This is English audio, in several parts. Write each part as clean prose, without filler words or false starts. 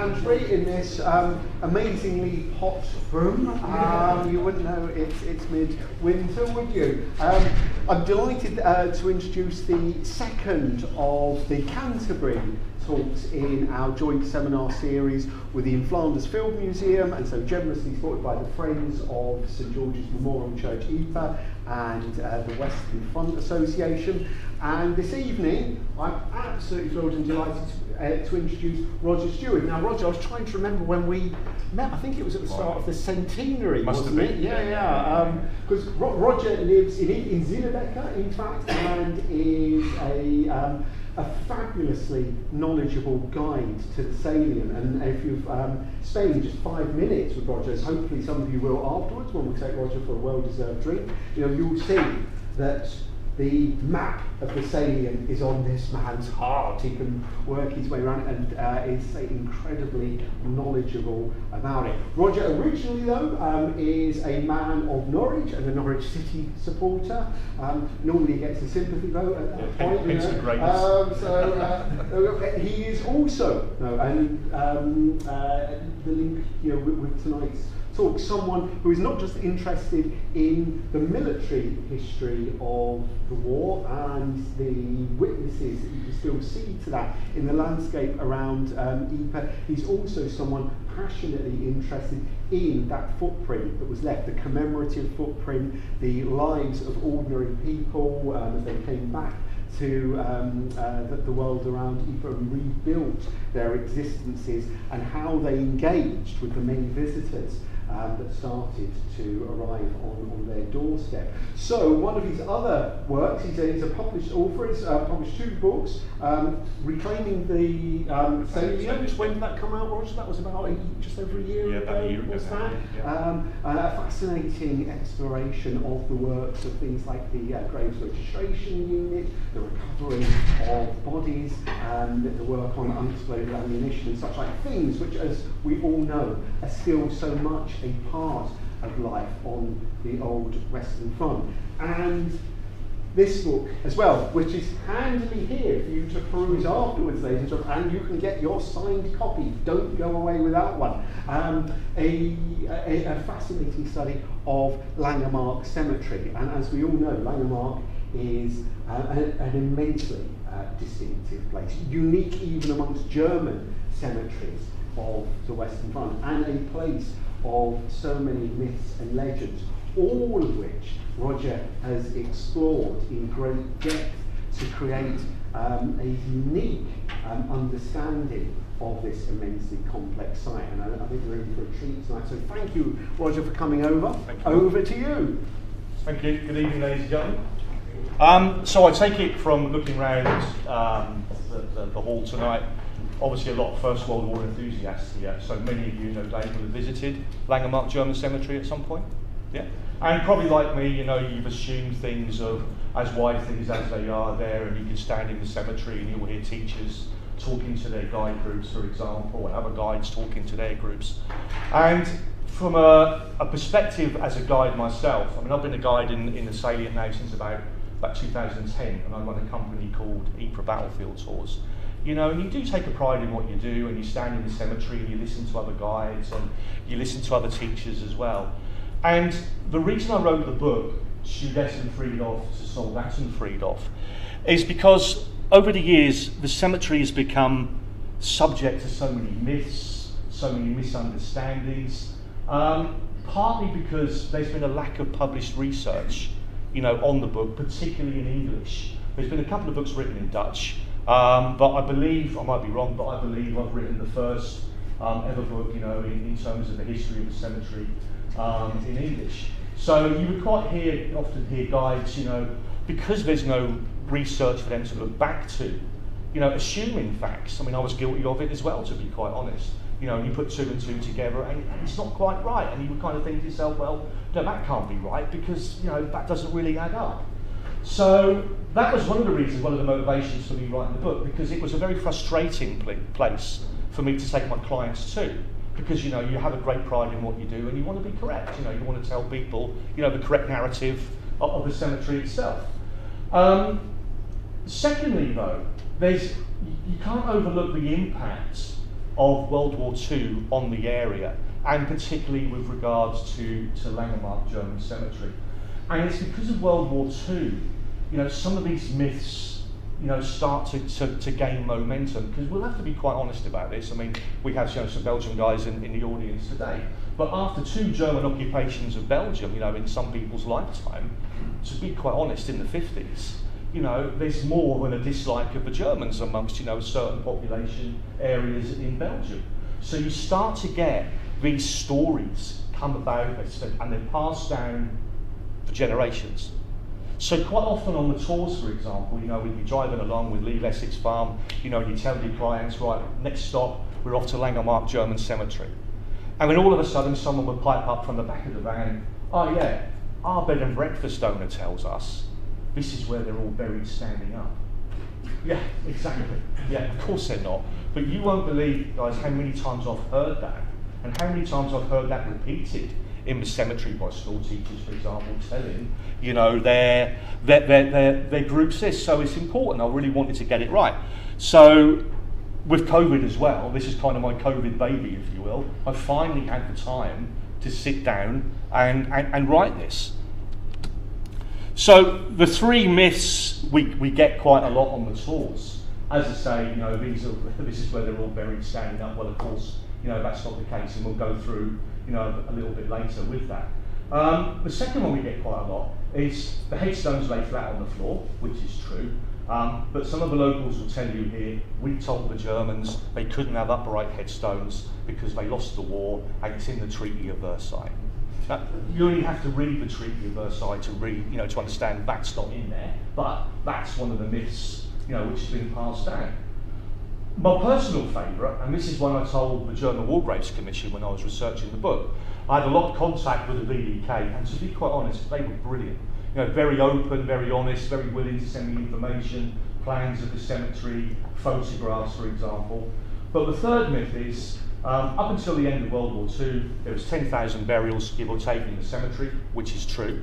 Canterbury in this amazingly hot room. You wouldn't know it's mid-winter, would you? I'm delighted to introduce the second of the Canterbury talks in our joint seminar series with the In Flanders Field Museum, and so generously supported by the Friends of St George's Memorial Church Ieper and the Western Front Association. And this evening, I'm absolutely thrilled and delighted to introduce Roger Steward. Now, Roger, I was trying to remember when we met. I think it was at the start of the centenary, wasn't it? Yeah. Because Roger lives in Zinnebecker, in fact, and is a fabulously knowledgeable guide to the salient. And if you've spent just 5 minutes with Roger, as hopefully some of you will afterwards, when we take Roger for a well-deserved drink, you'll see that the map of the salient is on this man's heart. He can work his way around and is incredibly knowledgeable about it. Roger originally, though, is a man of Norwich and a Norwich City supporter. Normally gets a sympathy vote at that point. He is also, the link with tonight's talk, someone who is not just interested in the military history of the war and the witnesses that you can still see to that in the landscape around Ieper. He's also someone passionately interested in that footprint that was left, the commemorative footprint, the lives of ordinary people as they came back to the world around Ieper and rebuilt their existences, and how they engaged with the many visitors that started to arrive on their doorstep. So one of his other works, he's a published author, he's published 2 books, Reclaiming the Salient. When did that come out, Roger? That was about just over a year ago, about a year was ago, that? A fascinating exploration of the works of things like the Graves Registration Unit, the recovery of bodies, the work on unexploded ammunition and such like things, which, as we all know, are still so much a part of life on the old Western Front. And this book as well, which is handily here for you to peruse afterwards, ladies and gentlemen, and you can get your signed copy. Don't go away without one. A fascinating study of Langemark Cemetery, and as we all know, Langemark is an immensely distinctive place, unique even amongst German cemeteries of the Western Front, and a place of so many myths and legends, all of which Roger has explored in great depth to create a unique understanding of this immensely complex site. And I think we're in for a treat tonight. So thank you, Roger, for coming over. Over to you. Thank you. Good evening, ladies and gentlemen. So I take it from looking around the hall tonight, obviously a lot of First World War enthusiasts here, so many of you, no doubt, will have visited Langemark German Cemetery at some point. Yeah, and probably like me, you've assumed things of as wide things as they are there, and you can stand in the cemetery and you'll hear teachers talking to their guide groups, for example, and other guides talking to their groups. And from a perspective as a guide myself, I've been a guide in the salient now since about 2010, and I run a company called Ieper Battlefield Tours. And you do take a pride in what you do, and you stand in the cemetery and you listen to other guides and you listen to other teachers as well. And the reason I wrote the book, Studentenfriedhof to Soldatenfriedhof, is because over the years the cemetery has become subject to so many myths, so many misunderstandings, partly because there's been a lack of published research on the book, particularly in English. There's been a couple of books written in Dutch, but I believe, I might be wrong, but I believe I've written the first ever book, in terms of the history of the cemetery in English. So you would quite often hear guides, because there's no research for them to look back to, assuming facts. I was guilty of it as well, to be quite honest. You put 2 and 2 together and it's not quite right, and you would kind of think to yourself, well, no, that can't be right because, that doesn't really add up. So that was one of the reasons, one of the motivations for me writing the book, because it was a very frustrating place for me to take my clients to, because you have a great pride in what you do and you want to be correct. You want to tell people the correct narrative of the cemetery itself. Secondly, though, you can't overlook the impact of World War II on the area, and particularly with regards to Langemark German Cemetery. And it's because of World War II, some of these myths, start to gain momentum, because we'll have to be quite honest about this. I mean, we have some Belgian guys in the audience today, but after 2 German occupations of Belgium, in some people's lifetime, to be quite honest, in the 50s, there's more than a dislike of the Germans amongst, certain population areas in Belgium. So you start to get these stories come about, and they're passed down for generations. So quite often on the tours, for example, we'd be driving along with Leave Essex Farm, you tell your clients, right, next stop, we're off to Langemark German Cemetery. And then all of a sudden someone would pipe up from the back of the van, oh yeah, our bed and breakfast owner tells us this is where they're all buried standing up. Yeah, exactly. Yeah, of course they're not. But you won't believe, guys, how many times I've heard that, and how many times I've heard that repeated in the cemetery by school teachers, for example, telling, their group's this. So it's important. I really wanted to get it right. So with COVID as well, this is kind of my COVID baby, if you will. I finally had the time to sit down and write this. So the 3 myths we get quite a lot on the tours. As I say, this is where they're all buried standing up. Well, of course, that's not the case, and we'll go through, a little bit later with that. The second one we get quite a lot is the headstones lay flat on the floor, which is true. But some of the locals will tell you here, we told the Germans they couldn't have upright headstones because they lost the war, and it's in the Treaty of Versailles. You only have to read the Treaty of Versailles to to understand that's not in there, but that's one of the myths, which has been passed down. My personal favourite, and this is one I told the German War Graves Commission when I was researching the book, I had a lot of contact with the VDK, and to be quite honest, they were brilliant. Very open, very honest, very willing to send me information, plans of the cemetery, photographs, for example. But the third myth is, up until the end of World War II, there was 10,000 burials, give or take, in the cemetery, which is true.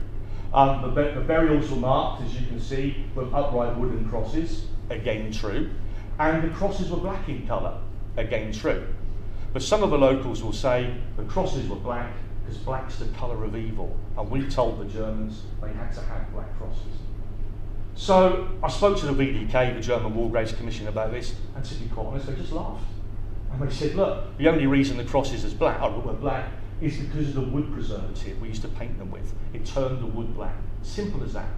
The burials were marked, as you can see, with upright wooden crosses, again true. And the crosses were black in colour, again true. But some of the locals will say the crosses were black because black's the colour of evil, and we told the Germans they had to have black crosses. So I spoke to the VDK, the German War Graves Commission, about this, and to be quite honest, they just laughed. And they said, look, the only reason the crosses were black is because of the wood preservative we used to paint them with. It turned the wood black. Simple as that.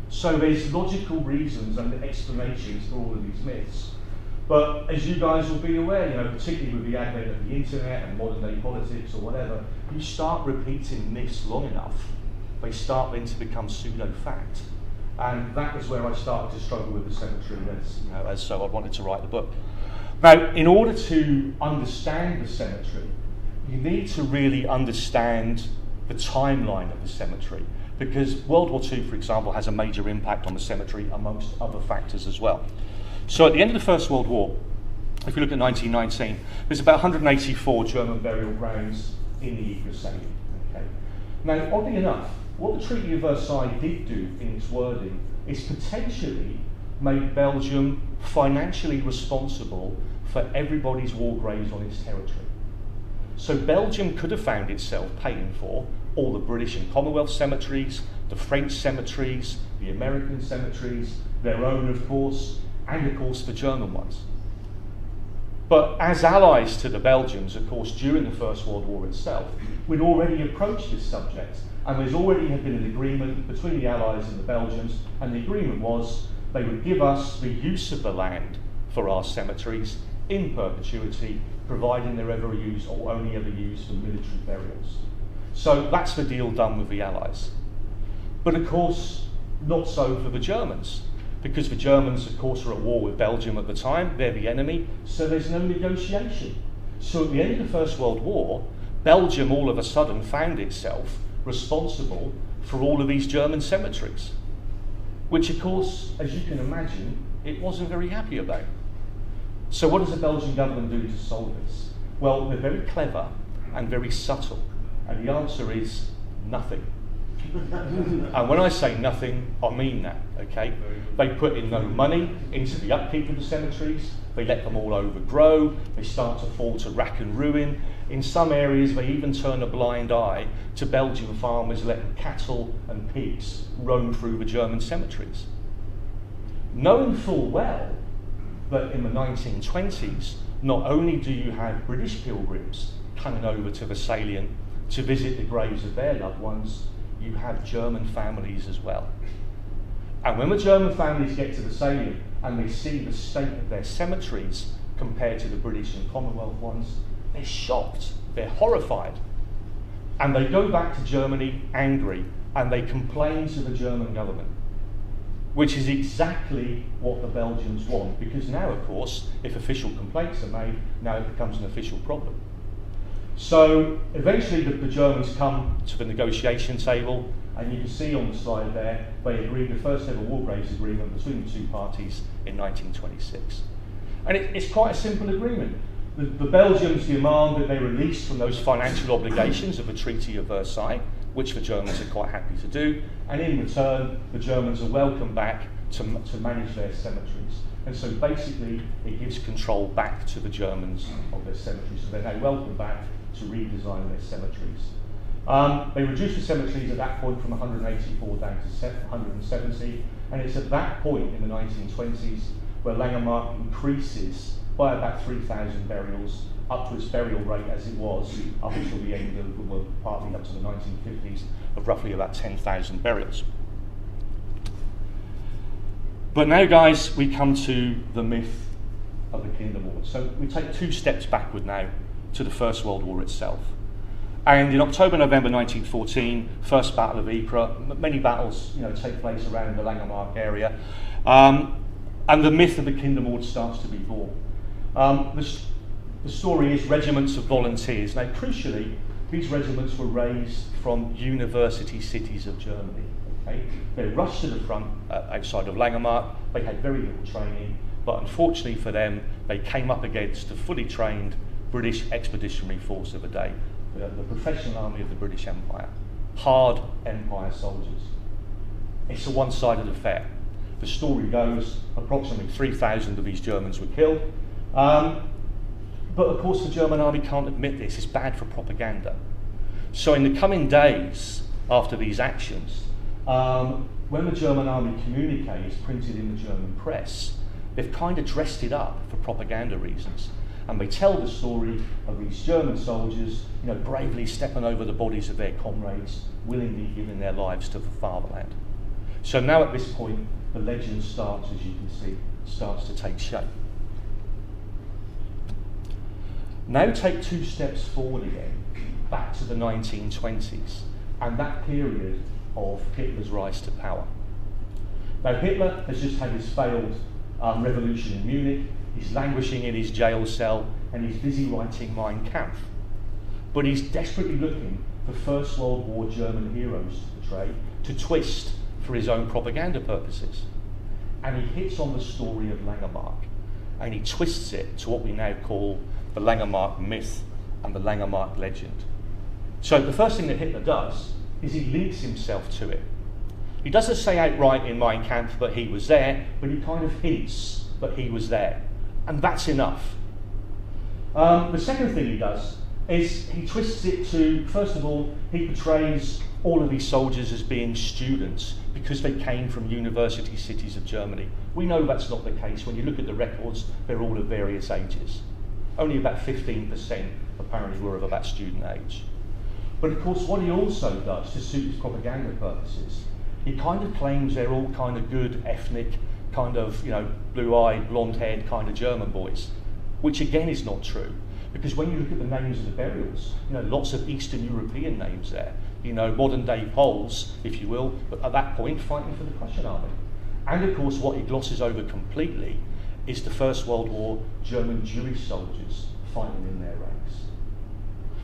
So there's logical reasons and explanations for all of these myths. But as you guys will be aware, particularly with the advent of the internet and modern day politics or whatever, you start repeating myths long enough, they start then to become pseudo-fact. And that was where I started to struggle with the cemetery, so I wanted to write the book. Now, in order to understand the cemetery, you need to really understand the timeline of the cemetery, because World War II, for example, has a major impact on the cemetery amongst other factors as well. So at the end of the First World War, if you look at 1919, there's about 184 German burial grounds in the Ypres Stadium. Okay? Now, oddly enough, what the Treaty of Versailles did do in its wording is potentially made Belgium financially responsible for everybody's war graves on its territory. So Belgium could have found itself paying for all the British and Commonwealth cemeteries, the French cemeteries, the American cemeteries, their own, of course, and of course the German ones. But as allies to the Belgians, of course, during the First World War itself, we'd already approached this subject, and there's already had been an agreement between the Allies and the Belgians, and the agreement was they would give us the use of the land for our cemeteries in perpetuity, providing they're ever used or only ever used for military burials. So that's the deal done with the Allies. But of course, not so for the Germans, because the Germans, of course, are at war with Belgium at the time. They're the enemy, so there's no negotiation. So at the end of the First World War, Belgium all of a sudden found itself responsible for all of these German cemeteries, which, of course, as you can imagine, it wasn't very happy about. So what does the Belgian government do to solve this? Well, they're very clever and very subtle, and the answer is nothing. And when I say nothing, I mean that, okay? They put in no money into the upkeep of the cemeteries. They let them all overgrow. They start to fall to rack and ruin. In some areas, they even turn a blind eye to Belgian farmers letting cattle and pigs roam through the German cemeteries. Knowing full well that in the 1920s, not only do you have British pilgrims coming over to the salient to visit the graves of their loved ones, you have German families as well. And when the German families get to the salient and they see the state of their cemeteries compared to the British and Commonwealth ones, they're shocked, they're horrified. And they go back to Germany angry and they complain to the German government, which is exactly what the Belgians want, because now, of course, if official complaints are made, now it becomes an official problem. So eventually the Germans come to the negotiation table, and you can see on the slide there, they agreed the first ever war graves agreement between the two parties in 1926. And it's quite a simple agreement. The Belgians demand that they released from those financial obligations of the Treaty of Versailles, which the Germans are quite happy to do, and in return, the Germans are welcomed back to manage their cemeteries. And so basically, it gives control back to the Germans of their cemeteries. So they're now welcomed back to redesign their cemeteries. They reduced the cemeteries at that point from 184 down to 170, and it's at that point in the 1920s where Langemark increases by about 3,000 burials up to its burial rate as it was up until the end of, well, partly up to the 1950s, of roughly about 10,000 burials. But now, guys, we come to the myth of the Kingdom War. So we take 2 steps backward now to the First World War itself. And in October-November 1914, First Battle of Ypres, many battles take place around the Langemark area, and the myth of the Kingdom War starts to be born. The story is regiments of volunteers. Now, crucially, these regiments were raised from university cities of Germany. Okay? They rushed to the front outside of Langemark. They had very little training, but unfortunately for them, they came up against the fully trained British expeditionary force of the day, the professional army of the British Empire, hard Empire soldiers. It's a one-sided affair. The story goes approximately 3,000 of these Germans were killed. But of course the German army can't admit this, it's bad for propaganda. So in the coming days after these actions, when the German army communique is printed in the German press, they've kind of dressed it up for propaganda reasons. And they tell the story of these German soldiers, bravely stepping over the bodies of their comrades, willingly giving their lives to the fatherland. So now at this point, the legend starts, as you can see, starts to take shape. Now take 2 steps forward again, back to the 1920s, and that period of Hitler's rise to power. Now Hitler has just had his failed revolution in Munich, he's languishing in his jail cell, and he's busy writing Mein Kampf. But he's desperately looking for First World War German heroes to portray, to twist for his own propaganda purposes. And he hits on the story of Langemark, and he twists it to what we now call the Langemark myth and the Langemark legend. So the first thing that Hitler does is he links himself to it. He doesn't say outright in Mein Kampf that he was there, but he kind of hints that he was there. And that's enough. The second thing he does is he twists it to, first of all, he portrays all of these soldiers as being students because they came from university cities of Germany. We know that's not the case. When you look at the records, they're all of various ages. Only about 15% apparently were of about student age. But of course, what he also does to suit his propaganda purposes, he kind of claims they're all kind of good, ethnic, kind of, blue-eyed, blonde-haired kind of German boys, which again is not true. Because when you look at the names of the burials, lots of Eastern European names there, modern-day Poles, if you will, but at that point fighting for the Prussian army. And of course, what he glosses over completely is the First World War German Jewish soldiers fighting in their ranks.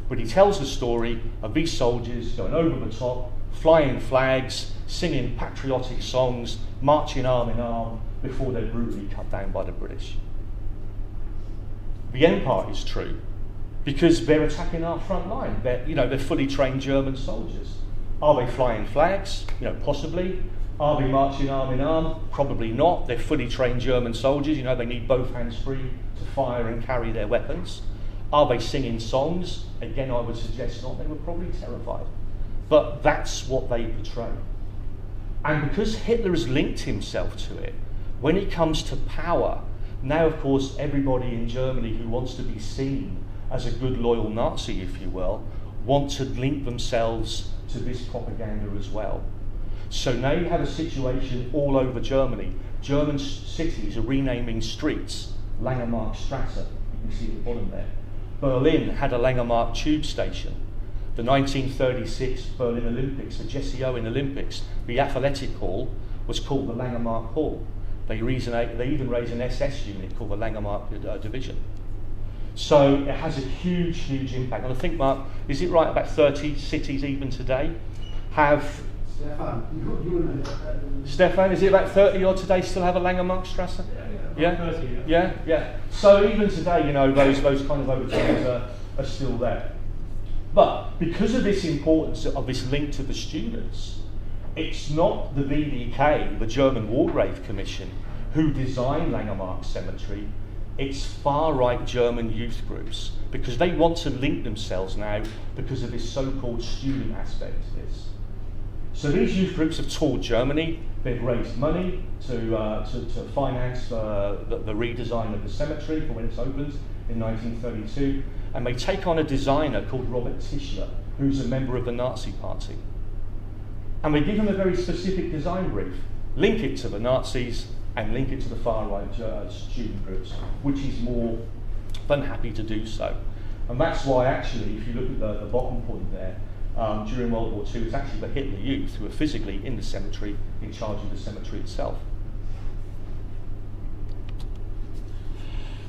But he tells the story of these soldiers going over the top, flying flags, singing patriotic songs, marching arm in arm before they're brutally cut down by the British. The end part is true because they're attacking our front line. They're fully trained German soldiers. Are they flying flags? Possibly. Are they marching arm in arm? Probably not. They're fully trained German soldiers. You know, they need both hands free to fire and carry their weapons. Are they singing songs? Again, I would suggest not. They were probably terrified. But that's what they portray. And because Hitler has linked himself to it, when it comes to power, now, of course, everybody in Germany who wants to be seen as a good, loyal Nazi, if you will, want to link themselves to this propaganda as well. So now you have a situation all over Germany. German cities are renaming streets Langemark Strasse. You can see at the bottom there. Berlin had a Langemark tube station. The 1936 Berlin Olympics, the Jesse Owens Olympics, the athletic hall was called the Langemark Hall. They even raised an SS unit called the Langemark Division. So it has a huge, huge impact. And I think, Mark, is it right about 30 cities even today have... Stefan, is it about 30 odd today still have a Langemark Strasse? Yeah? 30, yeah. So even today, you know, those kind of overtones are still there. But because of this importance of this link to the students, it's not the VDK, the German War Grave Commission, who designed Langemark Cemetery. It's far-right German youth groups, because they want to link themselves now because of this so-called student aspect to this. So these youth groups have toured Germany. They've raised money to finance the redesign of the cemetery for when it's opened in 1932. And they take on a designer called Robert Tischler, who's a member of the Nazi Party. And they give him a very specific design brief. Link it to the Nazis and link it to the far-right student groups, which he's more than happy to do so. And that's why, actually, if you look at the bottom point there, during World War II, it's actually the Hitler Youth who are physically in the cemetery, in charge of the cemetery itself.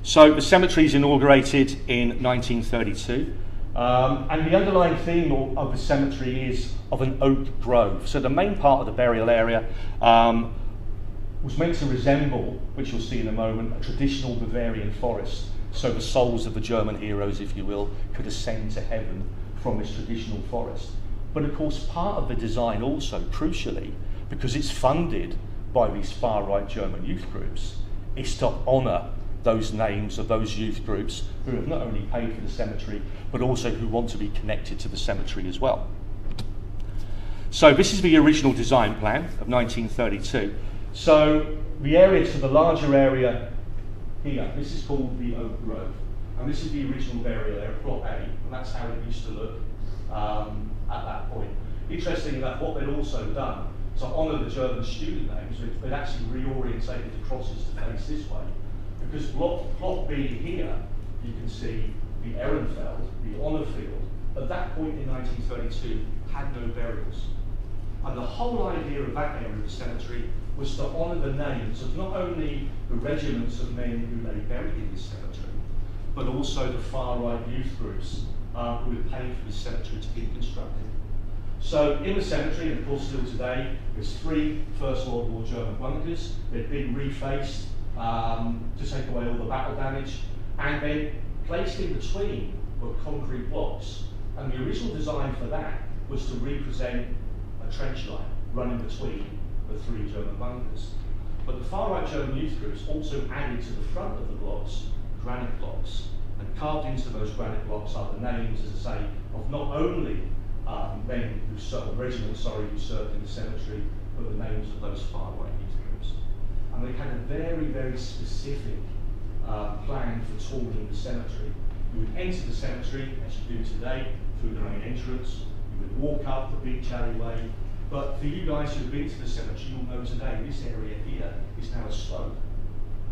So the cemetery is inaugurated in 1932, and the underlying theme of the cemetery is of an oak grove. So the main part of the burial area was meant to resemble, which you'll see in a moment, a traditional Bavarian forest. So the souls of the German heroes, if you will, could ascend to heaven from this traditional forest. But of course, part of the design also, crucially, because it's funded by these far-right German youth groups, is to honour those names of those youth groups who have not only paid for the cemetery, but also who want to be connected to the cemetery as well. So this is the original design plan of 1932. So the area to the larger area here, this is called the Oak Grove. And this is the original burial area, plot A, and that's how it used to look at that point. Interesting enough, what they'd also done to honour the German student names, they'd actually reorientated the crosses to face this way. Because plot B here, you can see the Ehrenfeld, the honour field, at that point in 1932 had no burials. And the whole idea of that area of the cemetery was to honour the names of not only the regiments of men who lay buried in this cemetery, but also the far-right youth groups who had paid for this cemetery to be constructed. So in the cemetery, and of course still today, there's 3 First World War German bunkers. They've been refaced to take away all the battle damage, and they're placed in between were concrete blocks. And the original design for that was to represent a trench line running between the 3 German bunkers. But the far-right German youth groups also added to the front of the blocks granite blocks, and carved into those granite blocks are the names, as I say, of not only men who served, regiments, who served in the cemetery, but the names of those far-right youth groups. And they had a very, very specific plan for touring the cemetery. You would enter the cemetery, as you do today, through the main entrance. You would walk up the beach alleyway. But for you guys who've been to the cemetery, you'll know today this area here is now a slope.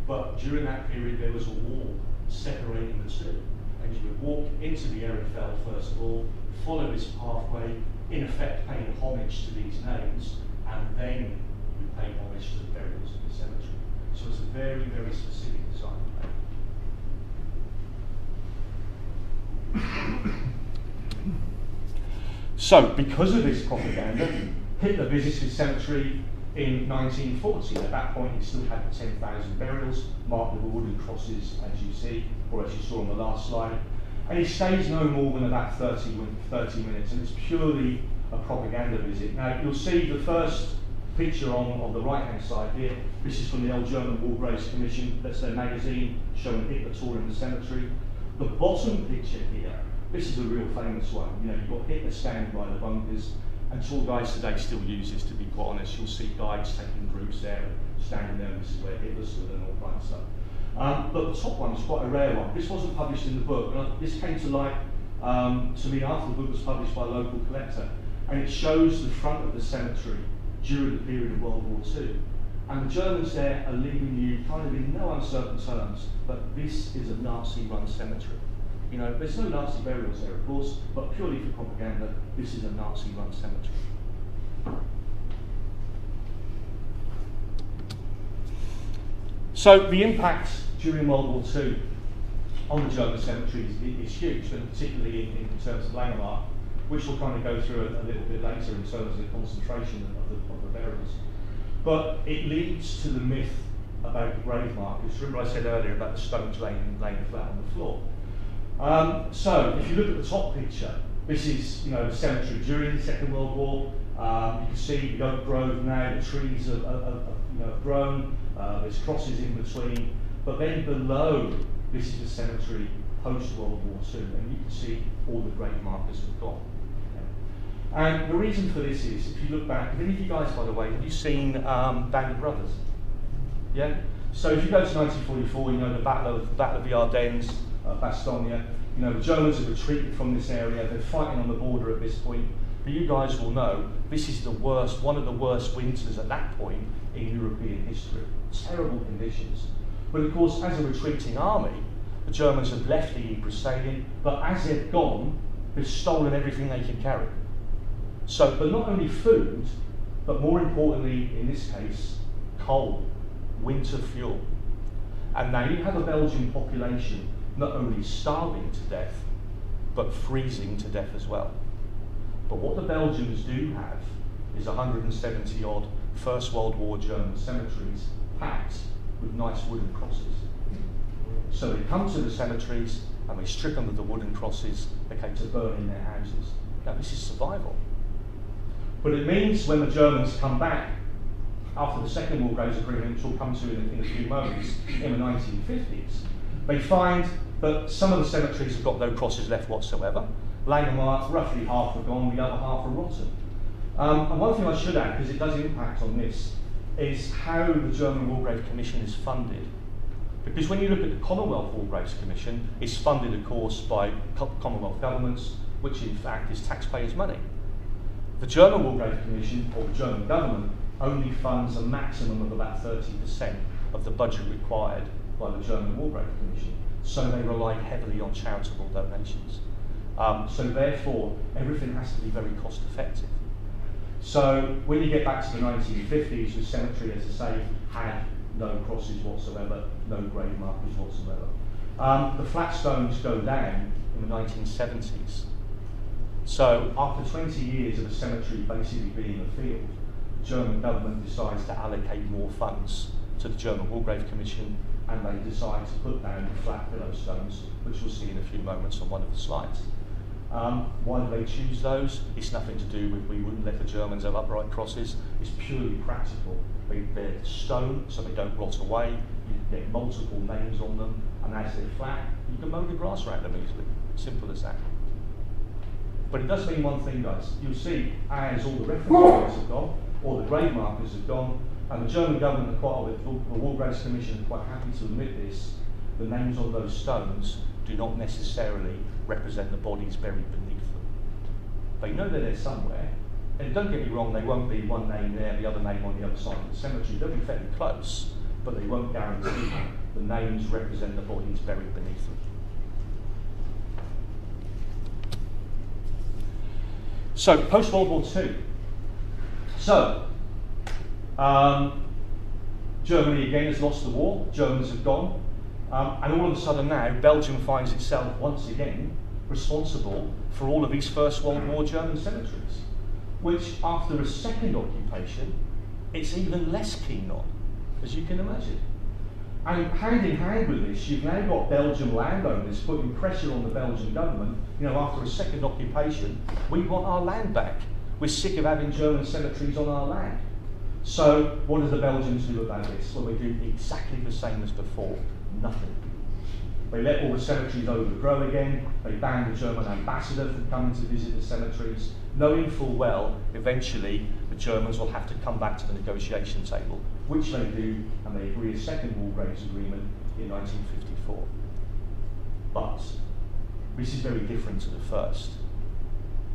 But during that period, there was a wall separating the two. And you would walk into the Ehrenfeld first of all, follow this pathway, in effect paying homage to these names, and then you would pay homage to the burials of the cemetery. So it's a very, very specific design plan. So, because of this propaganda, Hitler visits his cemetery in 1940. At that point, he still had 10,000 burials, marked with wooden crosses, as you see, or as you saw on the last slide. And he stays no more than about 30 minutes, and it's purely a propaganda visit. Now, you'll see the first Picture on the right-hand side here, this is from the old German War Graves Commission, that's their magazine, showing Hitler touring the cemetery. The bottom picture here, this is a real famous one. You know, you've got Hitler standing by the bunkers, and tour guides today still use this, to be quite honest. You'll see guides taking groups there, and standing there, and this is where Hitler stood and all kinds of stuff. But the top one is quite a rare one. This wasn't published in the book, and this came to light to me after the book was published by a local collector, and it shows the front of the cemetery during the period of World War II. And the Germans there are leaving you kind of in no uncertain terms, but this is a Nazi-run cemetery. You know, there's no Nazi burials there, of course, but purely for propaganda, this is a Nazi-run cemetery. So the impact during World War II on the German cemeteries is huge, and particularly in terms of Langemark, which we'll kind of go through a little bit later in terms of the concentration of the burials. But it leads to the myth about the grave markers. Remember I said earlier about the stones laying flat on the floor. So if you look at the top picture, this is, you know, the cemetery during the Second World War. You can see the oak grove now, the trees have grown, there's crosses in between. But then below, this is the cemetery post-World War II, and you can see all the grave markers have gone. And the reason for this is, if you look back, have any of you guys, by the way, have you seen Band of Brothers? Yeah? So if you go to 1944, you know, the Battle of the Ardennes, Bastogne, you know, the Germans have retreated from this area, they're fighting on the border at this point. But you guys will know, this is the worst, one of the worst winters at that point in European history. Terrible conditions. But of course, as a retreating army, the Germans have left the Ypres salient, but as they've gone, they've stolen everything they can carry. So, but not only food, but more importantly, in this case, coal, winter fuel. And now you have a Belgian population not only starving to death, but freezing to death as well. But what the Belgians do have is 170 odd First World War German cemeteries packed with nice wooden crosses. So they come to the cemeteries and they strip them of the wooden crosses, okay, to burn in their houses. Now this is survival. But it means when the Germans come back after the Second War Graves Agreement, which we'll come to in a few moments, in the 1950s, they find that some of the cemeteries have got no crosses left whatsoever. Langemarks, roughly half are gone, the other half are rotten. And one thing I should add, because it does impact on this, is how the German War Graves Commission is funded. Because when you look at the Commonwealth War Graves Commission, it's funded, of course, by Commonwealth governments, which in fact is taxpayers' money. The German War Graves Commission, or the German government, only funds a maximum of about 30% of the budget required by the German War Graves Commission. So they rely heavily on charitable donations. So therefore, everything has to be very cost effective. So when you get back to the 1950s, the cemetery, as I say, had no crosses whatsoever, no grave markers whatsoever. The flat stones go down in the 1970s. So after 20 years of a cemetery basically being a field, the German government decides to allocate more funds to the German War Graves Commission, and they decide to put down the flat pillow stones, which we'll see in a few moments on one of the slides. Why do they choose those? It's nothing to do with we wouldn't let the Germans have upright crosses. It's purely practical. They're stone, so they don't rot away. You can get multiple names on them, and as they're flat, you can mow the grass around them easily. Simple as that. But it does mean one thing, guys. You'll see, as all the reference areas have gone, all the grave markers have gone, and the German government, the War Graves Commission, are quite happy to admit this, the names on those stones do not necessarily represent the bodies buried beneath them. They know they're there somewhere, and don't get me wrong, they won't be one name there, the other name on the other side of the cemetery. They'll be fairly close, but they won't guarantee the names represent the bodies buried beneath them. So, post-World War II. So, Germany again has lost the war, Germans have gone, and all of a sudden now, Belgium finds itself once again responsible for all of these First World War German cemeteries, which after a second occupation, it's even less keen on, as you can imagine. And hand in hand with this, you've now got Belgian landowners putting pressure on the Belgian government. You know, after a second occupation, we want our land back. We're sick of having German cemeteries on our land. So what do the Belgians do about this? Well, they do exactly the same as before, nothing. They let all the cemeteries overgrow again, they ban the German ambassador from coming to visit the cemeteries, knowing full well eventually the Germans will have to come back to the negotiation table, which they do, and they agree a second war graves agreement in 1954. But this is very different to the first.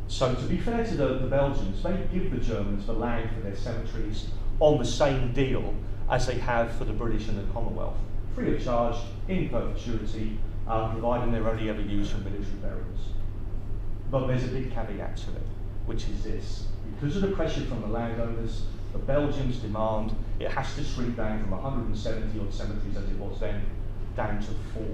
So to be fair to the Belgians, they give the Germans the land for their cemeteries on the same deal as they have for the British and the Commonwealth, free of charge, in perpetuity, providing they're only ever used for military burials. But there's a big caveat to it, which is this. Because of the pressure from the landowners, the Belgians demand it has to shrink down from 170 odd cemeteries as it was then, down to 4.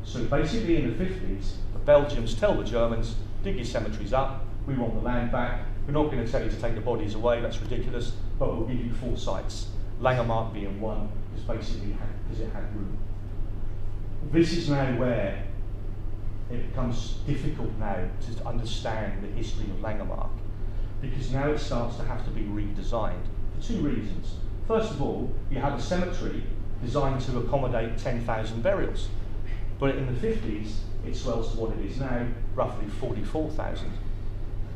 So basically in the 50s, the Belgians tell the Germans, dig your cemeteries up, we want the land back, we're not going to tell you to take the bodies away, that's ridiculous, but we'll give you 4 sites. Langemark being one, because basically because it had room. This is now where it becomes difficult now to understand the history of Langemark, because now it starts to have to be redesigned for 2 reasons. First of all, you have a cemetery designed to accommodate 10,000 burials, but in the 50s it swells to what it is now, roughly 44,000.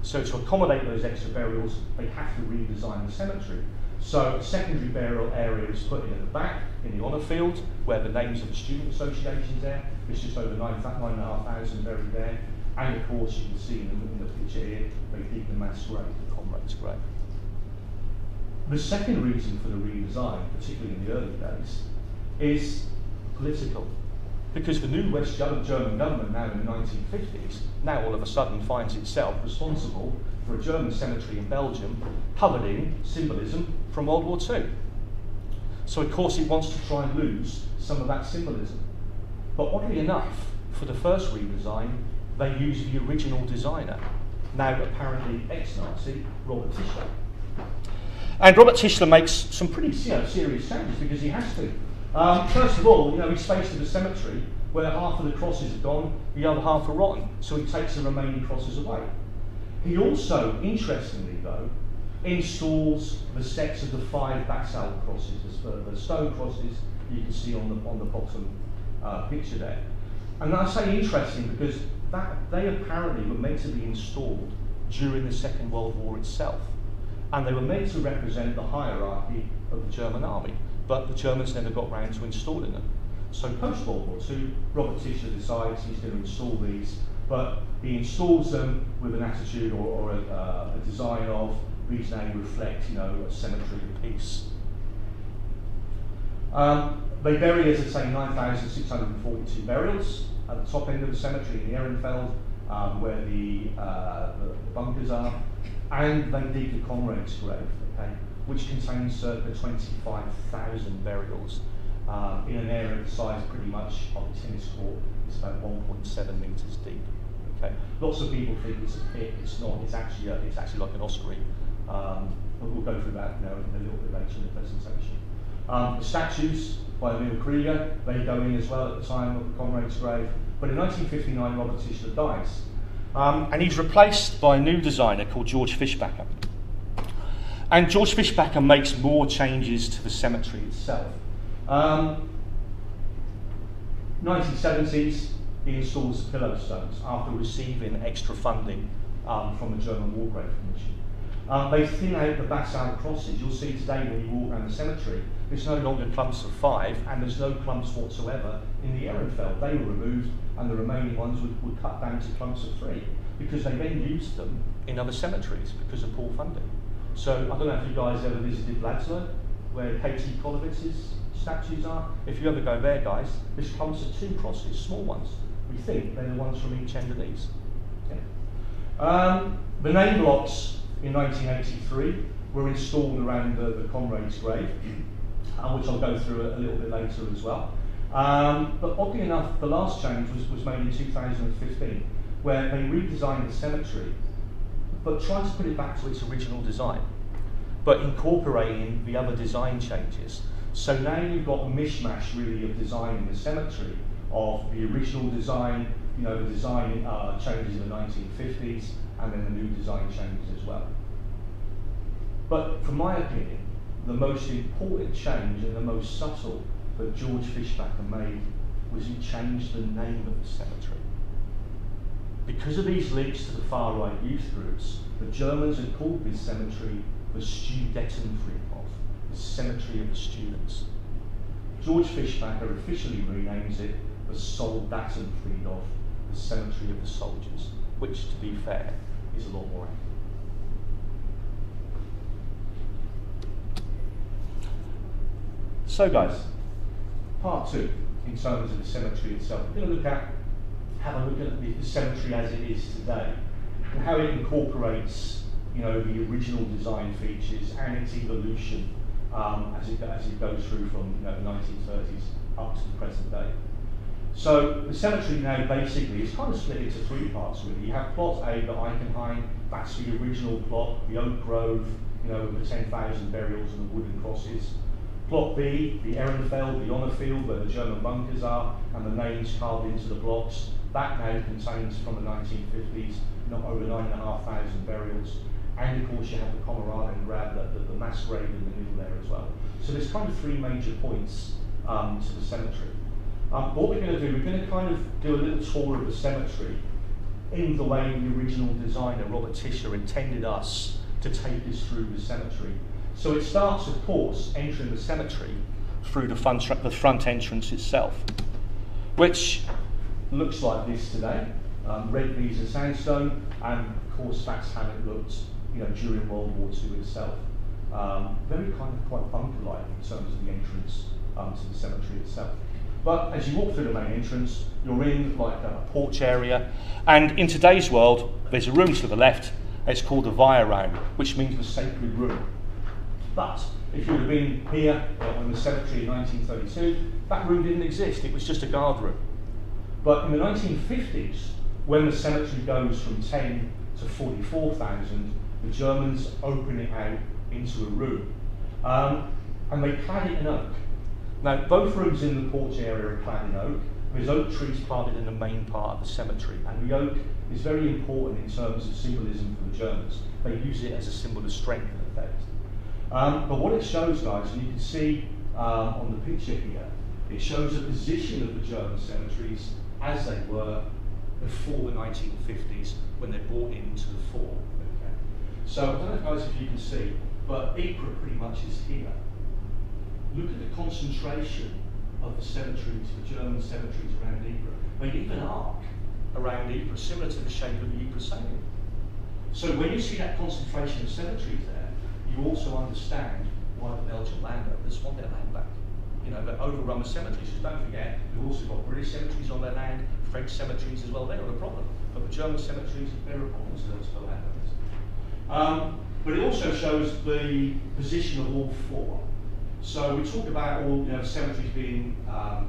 So to accommodate those extra burials, they have to redesign the cemetery. So a secondary burial area is put in at the back, in the honour field, where the names of the student associations there. There's just over 9,500 buried there. And of course, you can see in the picture here, they dig the mass grave, the comrade's grave. The second reason for the redesign, particularly in the early days, is political. Because the new West German government now in the 1950s, now all of a sudden finds itself responsible for a German cemetery in Belgium covered in symbolism from World War II. So of course it wants to try and lose some of that symbolism. But oddly enough, for the first redesign, they used the original designer, now apparently ex-Nazi, Robert Tischler. And Robert Tischler makes some pretty serious changes because he has to. First of all, he's faced with a cemetery where half of the crosses are gone, the other half are rotten, so he takes the remaining crosses away. He also, interestingly though, installs the sets of the 5 basalt crosses, the stone crosses you can see on the bottom picture there. And I say interesting because they apparently were meant to be installed during the Second World War itself, and they were meant to represent the hierarchy of the German army. But the Germans never got round to installing them. So post-World War II, Robert Tischler decides he's going to install these, but he installs them with an attitude or a design of these now reflect, a cemetery of peace. They bury, as I say, 9,642 burials at the top end of the cemetery in Ehrenfeld, where the bunkers are, and they dig the comrade's grave, okay, which contains circa 25,000 burials in an area the size pretty much of a tennis court. It's about 1.7 metres deep. Okay, lots of people think it's a pit. It's not. It's actually like an ossuary. But we'll go through that in a little bit later in the presentation. The statues by Emil Krieger, they go in as well at the time of the comrade's grave. But in 1959, Robert Tischler dies, and he's replaced by a new designer called George Fischbacher. And George Fischbacher makes more changes to the cemetery itself. 1970s, he installs the pillow stones after receiving extra funding from the German War Grave Commission. They thin out the basalt crosses. You'll see today when you walk around the cemetery, there's no longer clumps of 5, and there's no clumps whatsoever in the Ehrenfeld. They were removed, and the remaining ones were cut down to clumps of 3, because they then used them in other cemeteries because of poor funding. So I don't know if you guys ever visited Bladslow, where Katie Kolowitz's statues are. If you ever go there, guys, there's clumps of 2 crosses, small ones. We think they're the ones from each end of these. Okay. The name blocks in 1983 were installed around the comrade's grave, which I'll go through a little bit later as well. But oddly enough, the last change was made in 2015, where they redesigned the cemetery, but tried to put it back to its original design, but incorporating the other design changes. So now you've got a mishmash really of design in the cemetery, of the original design, the design changes in the 1950s, and then the new design changes as well. But from my opinion, the most important change and the most subtle that George Fischbacher made was he changed the name of the cemetery. Because of these links to the far-right youth groups, the Germans had called this cemetery the Studentenfriedhof, the cemetery of the students. George Fischbacher officially renames it the Soldatenfriedhof, the cemetery of the soldiers, which, to be fair, is a lot more accurate. So guys, part 2, in terms of the cemetery itself, we're going to have a look at the cemetery as it is today, and how it incorporates, you know, the original design features and its evolution as it goes through from, you know, the 1930s up to the present day. So the cemetery now basically is kind of split into 3 parts really. You have plot A, the Eichenhain, that's the original plot, the oak grove, you know, with the 10,000 burials and the wooden crosses. Plot B, the Ehrenfeld, the honour field where the German bunkers are and the names carved into the blocks. That now contains, from the 1950s, not over 9,500 burials. And of course you have the Kameradengrab, the mass grave in the middle there as well. So there's kind of 3 major points to the cemetery. What we're going to do, we're going to kind of do a little tour of the cemetery in the way the original designer, Robert Tischer, intended us to take us through the cemetery. So it starts, of course, entering the cemetery through the front entrance itself, which looks like this today, red Visa sandstone, and of course that's how it looked, you know, during World War II itself. Very kind of quite bunker-like in terms of the entrance to the cemetery itself. But as you walk through the main entrance, you're in like a porch area, and in today's world, there's a room to the left. It's called the Weihraum, which means the sacred room. But if you would have been here in the cemetery in 1932, that room didn't exist. It was just a guard room. But in the 1950s, when the cemetery goes from 10 to 44,000, the Germans open it out into a room, and they clad it in oak. Now, both rooms in the porch area are clad in oak. There's oak trees planted in the main part of the cemetery, and the oak is very important in terms of symbolism for the Germans. They use it as a symbol of strength and effect. But what it shows, guys, and you can see on the picture here, it shows the position of the German cemeteries as they were before the 1950s, when they're brought into the fore. Okay. So I don't know, guys, if you can see, but Ypres pretty much is here. Look at the concentration of the cemeteries, the German cemeteries around Ypres. They even arc around Ypres, similar to the shape of the Ypres salient. So when you see that concentration of cemeteries there, you also understand why the Belgian landowners want their land back. You know, they're overrun with cemeteries. Because don't forget, we've also got British cemeteries on their land, French cemeteries as well. They're not a problem. But the German cemeteries, they're a problem to those landowners. But it also shows the position of all 4. So we talk about all, you know, cemeteries being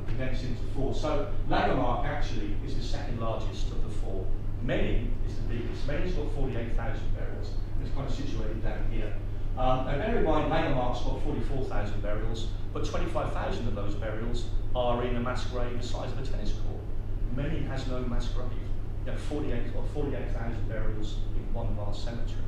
condensed into 4. So Langemark actually is the 2nd largest of the 4. Menning is the biggest. Menning's got 48,000 burials. It's kind of situated down here. And bear in mind, Langemark's got 44,000 burials, but 25,000 of those burials are in a mass grave the size of a tennis court. Menning has no mass grave. You have 48,000 burials in one vast cemetery.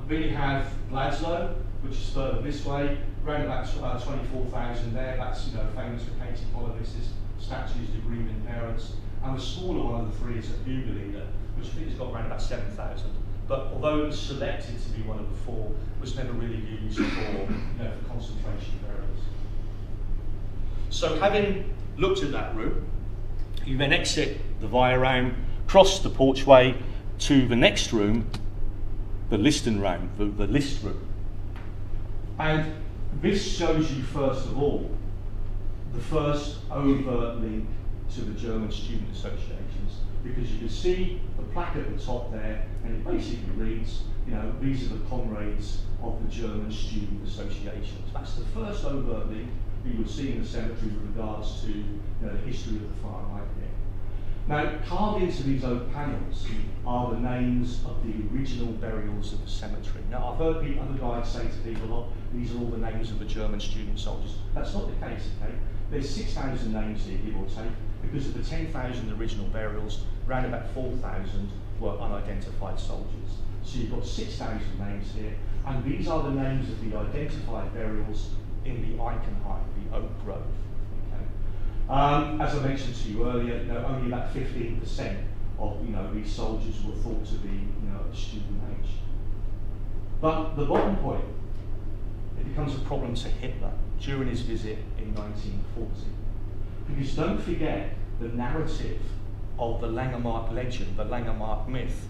Then you have Gladstone, which is further this way, around about 24,000 there. That's, you know, famous for painting Polonistas, statues to grieving parents. And the smaller one of the 3 is at Bugeleder, which I think has got around about 7,000. But although it was selected to be one of the 4, it was never really used for, you know, for concentration burials. So having looked at that room, you then exit the Weihraum, cross the porchway to the next room, the Listenraum, the list room. And this shows you, first of all, the first overt link to the German student associations, because you can see the plaque at the top there, and it basically reads, you know, these are the comrades of the German student associations. That's the first overt link you would see in the cemetery with regards to, you know, the history of the far right here. Now, carved into these oak panels are the names of the original burials of the cemetery. Now, I've heard other guides say to people, oh, these are all the names of the German student soldiers. That's not the case, okay? There's 6,000 names here, give or take. because of the 10,000 original burials, around about 4,000 were unidentified soldiers. So you've got 6,000 names here, and these are the names of the identified burials in the Eichenheim, the Oak Grove. Okay? As I mentioned to you earlier, only about 15% of these soldiers were thought to be at student age. But the bottom point, it becomes a problem to Hitler during his visit in 1940. Because don't forget the narrative of the Langemark legend, the Langemark myth.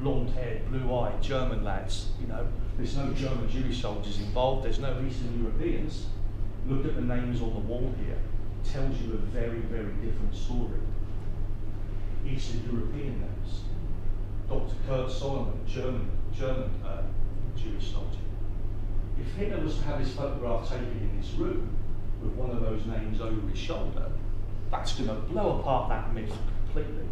Blonde-haired, blue-eyed German lads, there's no German Jewish soldiers involved, there's no Eastern Europeans. Look at the names on the wall here. It tells you a very, very different story. Eastern European names. Dr. Kurt Solomon, German Jewish soldier. If Hitler was to have his photograph taken in this room with one of those names over his shoulder, that's going to blow apart that myth completely.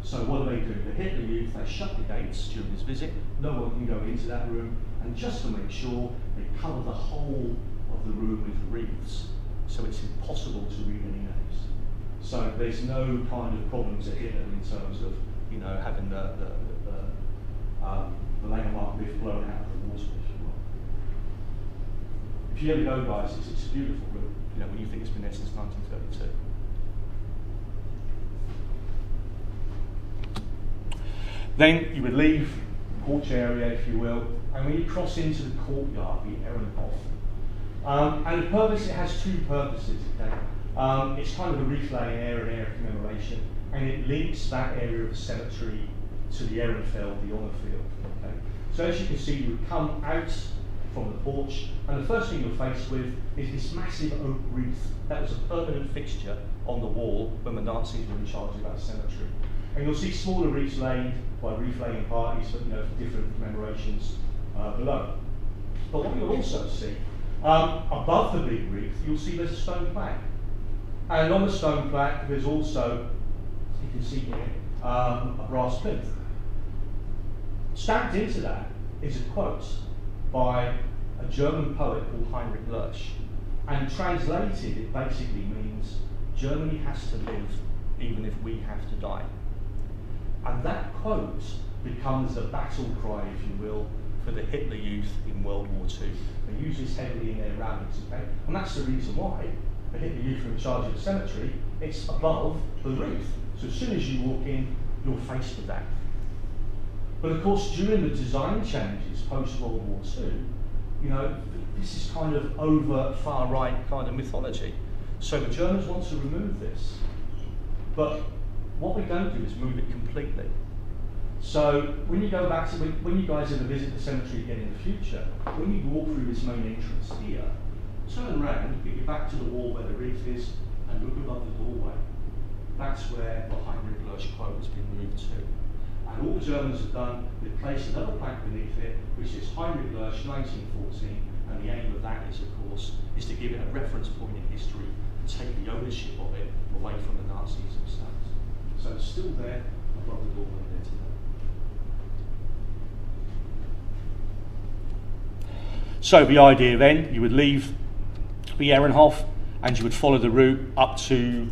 So what do? The Hitler Youth, they shut the gates during his visit, no one can go into that room, and just to make sure, they cover the whole of the room with wreaths, so it's impossible to read any names. So there's no kind of problems at Hitler in terms of having the Langemark myth blown out of the water, if you will. If you ever go, guys, it's a beautiful room. When you think it's been there since 1932. Then you would leave the porch area, if you will, and when you cross into the courtyard, the Ehrenhof. And the purpose, it has two purposes. Okay? It's kind of a reef-laying area, an area of commemoration, and it links that area of the cemetery to the Ehrenfeld, the honour field. Okay? So as you can see, you would come out from the porch, and the first thing you're faced with is this massive oak wreath. That was a permanent fixture on the wall when the Nazis were in charge of that cemetery. And you'll see smaller wreaths laid by wreath-laying parties for, for different commemorations below. But what you'll also see, above the big wreath, you'll see there's a stone plaque. And on the stone plaque, there's also, you can see here, a brass plinth. Stamped into that is a quote by a German poet called Heinrich Lersch. And translated, it basically means, Germany has to live even if we have to die. And that quote becomes the battle cry, if you will, for the Hitler Youth in World War II. They use this heavily in their rallies, okay? And that's the reason why the Hitler Youth are in charge of the cemetery. It's above the wreath. So as soon as you walk in, you're faced with that. But of course, during the design changes post-World War II, this is kind of over far-right kind of mythology. So the Germans want to remove this. But what we don't do is move it completely. So when you go back to, when you guys ever visit the cemetery again in the future, when you walk through this main entrance here, turn around, get your back to the wall where the wreath is, and look above the doorway. That's where the Heinrich Lersch quote has been moved to. And all the Germans have done, they've placed another plaque beneath it, which is Heinrich Lersch 1914, and the aim of that is, of course, is to give it a reference point in history and take the ownership of it away from the Nazis themselves. So it's still there above the doorway there today. So the idea then, you would leave the Ehrenhof and you would follow the route up to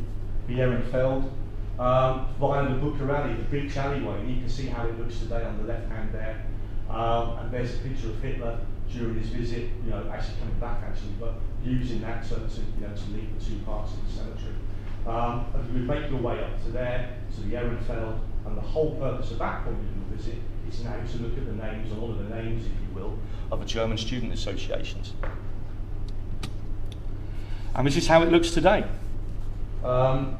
the Ehrenfeld via the Booker Alley, the beach alleyway, and you can see how it looks today on the left hand there. And there's a picture of Hitler during his visit, actually coming back but using that to lead the two parts of the cemetery. And you would make your way up to there, to the Ehrenfeld, and the whole purpose of that point of your visit is now to look at the names, a lot of the names, if you will, of the German student associations. And this is how it looks today. The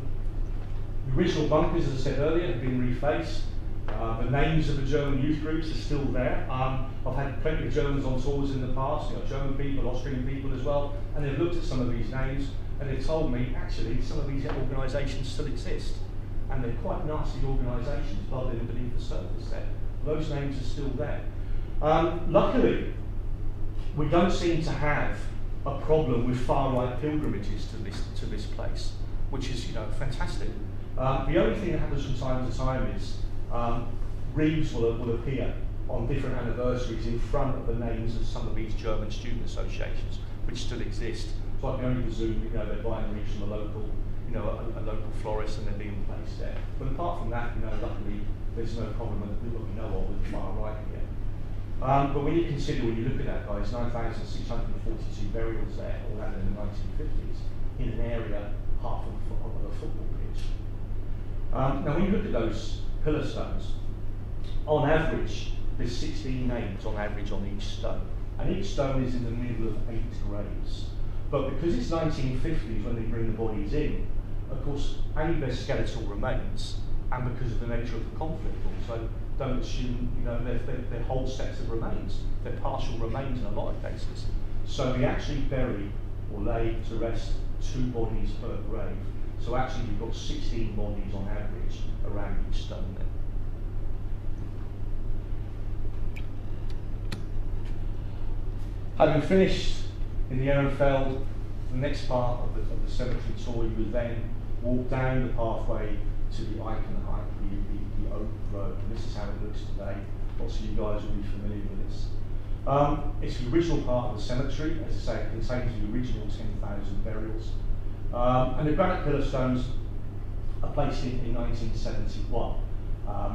original bunkers, as I said earlier, have been refaced. The names of the German youth groups are still there. I've had plenty of Germans on tours in the past, German people, Austrian people as well, and they've looked at some of these names and they've told me, actually, some of these organisations still exist. And they're quite nasty organisations, bubbling beneath the surface there. Those names are still there. Luckily, we don't seem to have a problem with far-right pilgrimages to this place, which is fantastic. The only thing that happens from time to time is wreaths will appear on different anniversaries in front of the names of some of these German student associations, which still exist. So I can only presume they're buying wreaths from a local a local florist and they're being placed there. But apart from that, luckily there's no problem that we know of with the far right here. But when you consider, when you look at that, guys, 9,642 burials there, all that in the 1950s, in an area half of a football pitch. Now, when you look at those pillar stones, on average, there's 16 names on average on each stone. And each stone is in the middle of 8 graves. But because it's 1950s when they bring the bodies in, of course, A, there's skeletal remains, and because of the nature of the conflict also, don't assume, they're whole sets of remains. They're partial remains in a lot of cases. So we actually bury or lay to rest 2 bodies per grave. So actually you've got 16 bodies on average around each stone there. Having finished in the Ehrenfeld, the next part of the cemetery tour, you would then walk down the pathway to the Eichenheim, the Oak Road. And this is how it looks today. Lots of you guys will be familiar with this. It's the original part of the cemetery. As I say, it contains the original 10,000 burials. And the granite pillar stones are placed in 1971.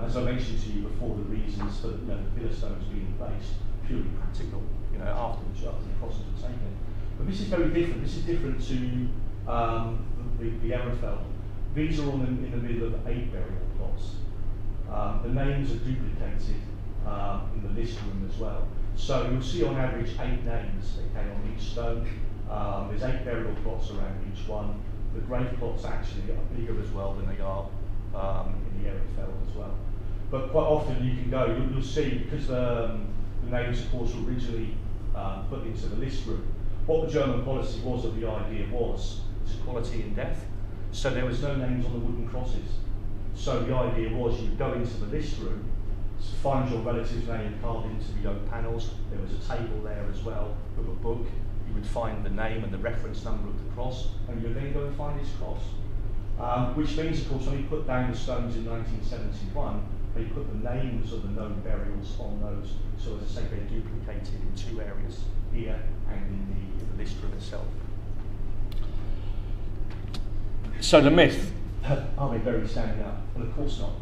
As I mentioned to you before, the reasons for the pillar stones being placed, purely practical, after the crosses are taken. But this is very different. This is different to the Ehrenfeld. These are in the middle of 8 burial plots. The names are duplicated in the list room as well. So you'll see on average 8 names on each stone. There's 8 burial plots around each one. The grave plots actually are bigger as well than they are in the Ehrenfeld as well. But quite often you can go, you'll see, because the names of course were originally put into the list room, what the German policy was, of the idea was equality in death. So there was no names on the wooden crosses. So the idea was you'd go into the list room, find your relative's name carved into the oak panels. There was a table there as well with a book. You would find the name and the reference number of the cross, and you'd then go and find his cross. Which means, of course, when you put down the stones in 1971, they put the names of the known burials on those. So as I say, they're duplicated in 2 areas, here and in the list room itself. So the myth, are they buried standing up? Well, of course not.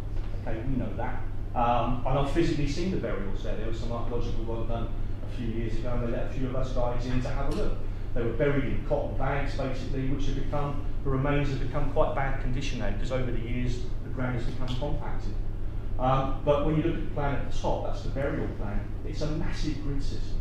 Okay, we know that. And I've physically seen the burials there. There was some archaeological work done a few years ago, and they let a few of us guys in to have a look. They were buried in cotton bags, basically, which have become, the remains have become quite bad condition now, because over the years, the ground has become compacted. But when you look at the plan at the top, that's the burial plan, it's a massive grid system.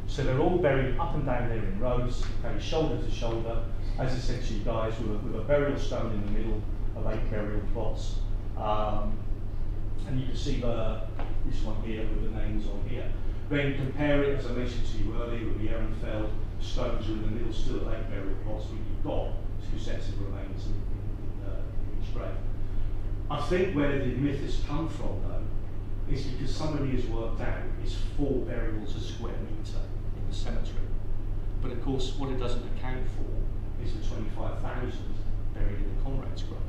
So they're all buried up and down there in rows, okay, shoulder to shoulder, as I said to you guys, with a burial stone in the middle of 8 burial plots. And you can see this one here with the names on here. Then compare it, as I mentioned to you earlier, with the Ehrenfeld, stones are in the middle still of 8 burial plots, but you've got 2 sets of remains in each grave. I think where the myth has come from, though, is because somebody has worked out it's 4 burials a square metre in the cemetery. But of course, what it doesn't account for is the 25,000 buried in the comrade's grave.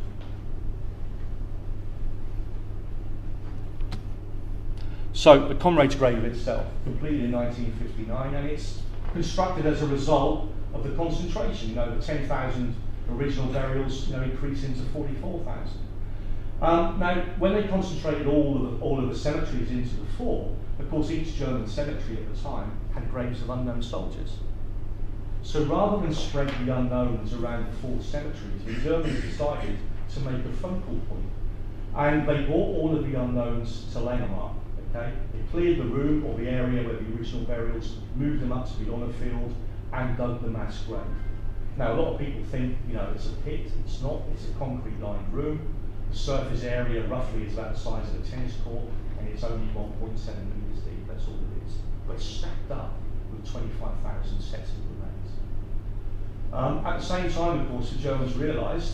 So the comrade's grave itself, completed in 1959, and it's constructed as a result of the concentration. The 10,000 original burials, increase into 44,000. Now, when they concentrated all of the cemeteries into the 4, of course, each German cemetery at the time had graves of unknown soldiers. So rather than spread the unknowns around the 4 cemeteries, the Germans decided to make a focal point, and they brought all of the unknowns to Langemark. Okay? They cleared the room or the area where the original burials, moved them up to the honour field, and dug the mass grave. Now, a lot of people think, it's a pit. It's not. It's a concrete-lined room. The surface area roughly is about the size of a tennis court, and it's only 1.7 metres deep. That's all it is. But it's stacked up with 25,000 sets of remains. At the same time, of course, the Germans realised,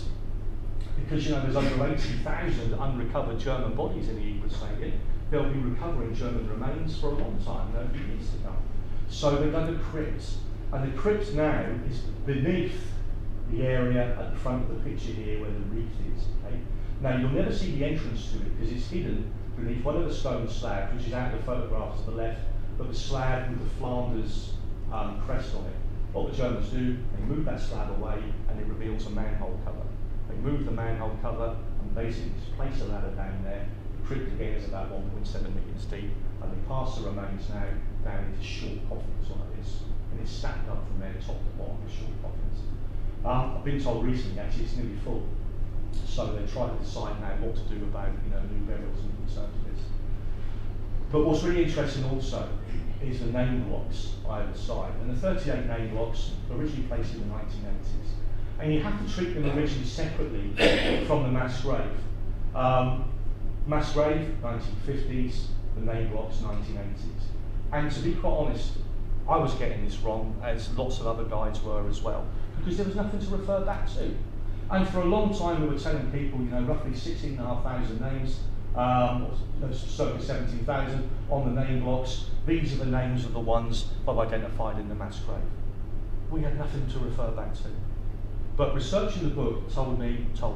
because there's over 80,000 unrecovered German bodies in the Ieper Stadium, they'll be recovering German remains for a long time, for years to come. So they've done the crypt, and the crypt now is beneath the area at the front of the picture here where the wreath is. Okay? Now you'll never see the entrance to it because it's hidden beneath one of the stone slabs, which is out of the photograph to the left, but the slab with the Flanders crest on it. What the Germans do, they move that slab away and it reveals a manhole cover. They move the manhole cover and basically just place a ladder down there. The crypt again is about 1.7 metres deep, and they pass the remains now down into short coffins like this, and it's stacked up from there top to bottom with short coffins. I've been told recently actually it's nearly full, so they try to decide now what to do about new burials and concerns of this. But what's really interesting also is the name blocks either side, and the 38 name blocks were originally placed in the 1980s, and you have to treat them originally separately from the mass grave. Mass grave, 1950s, the name blocks, 1980s. And to be quite honest, I was getting this wrong, as lots of other guides were as well, because there was nothing to refer back to. And for a long time we were telling people, roughly 16,500 names, circa 17,000 on the name blocks. These are the names of the ones I've identified in the mass grave. We had nothing to refer back to. But researching the book told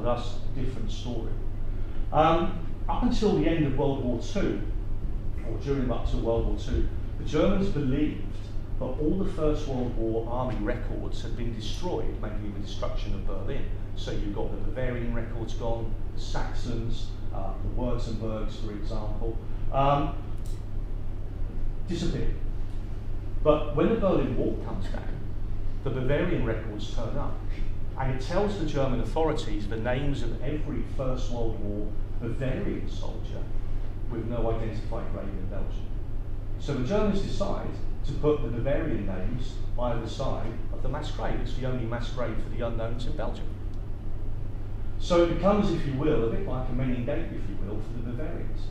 us a different story. Up until the end of World War II, or during up to World War II, the Germans believed that all the First World War army records had been destroyed, mainly with the destruction of Berlin. So you've got the Bavarian records gone, the Saxons, the Württembergs, for example, disappeared. But when the Berlin Wall comes down, the Bavarian records turn up, and it tells the German authorities the names of every First World War Bavarian soldier with no identified grave in Belgium. So the Germans decide to put the Bavarian names either side of the mass grave. It's the only mass grave for the unknowns in Belgium. So it becomes, if you will, a bit like a Menin Gate, if you will, for the Bavarians.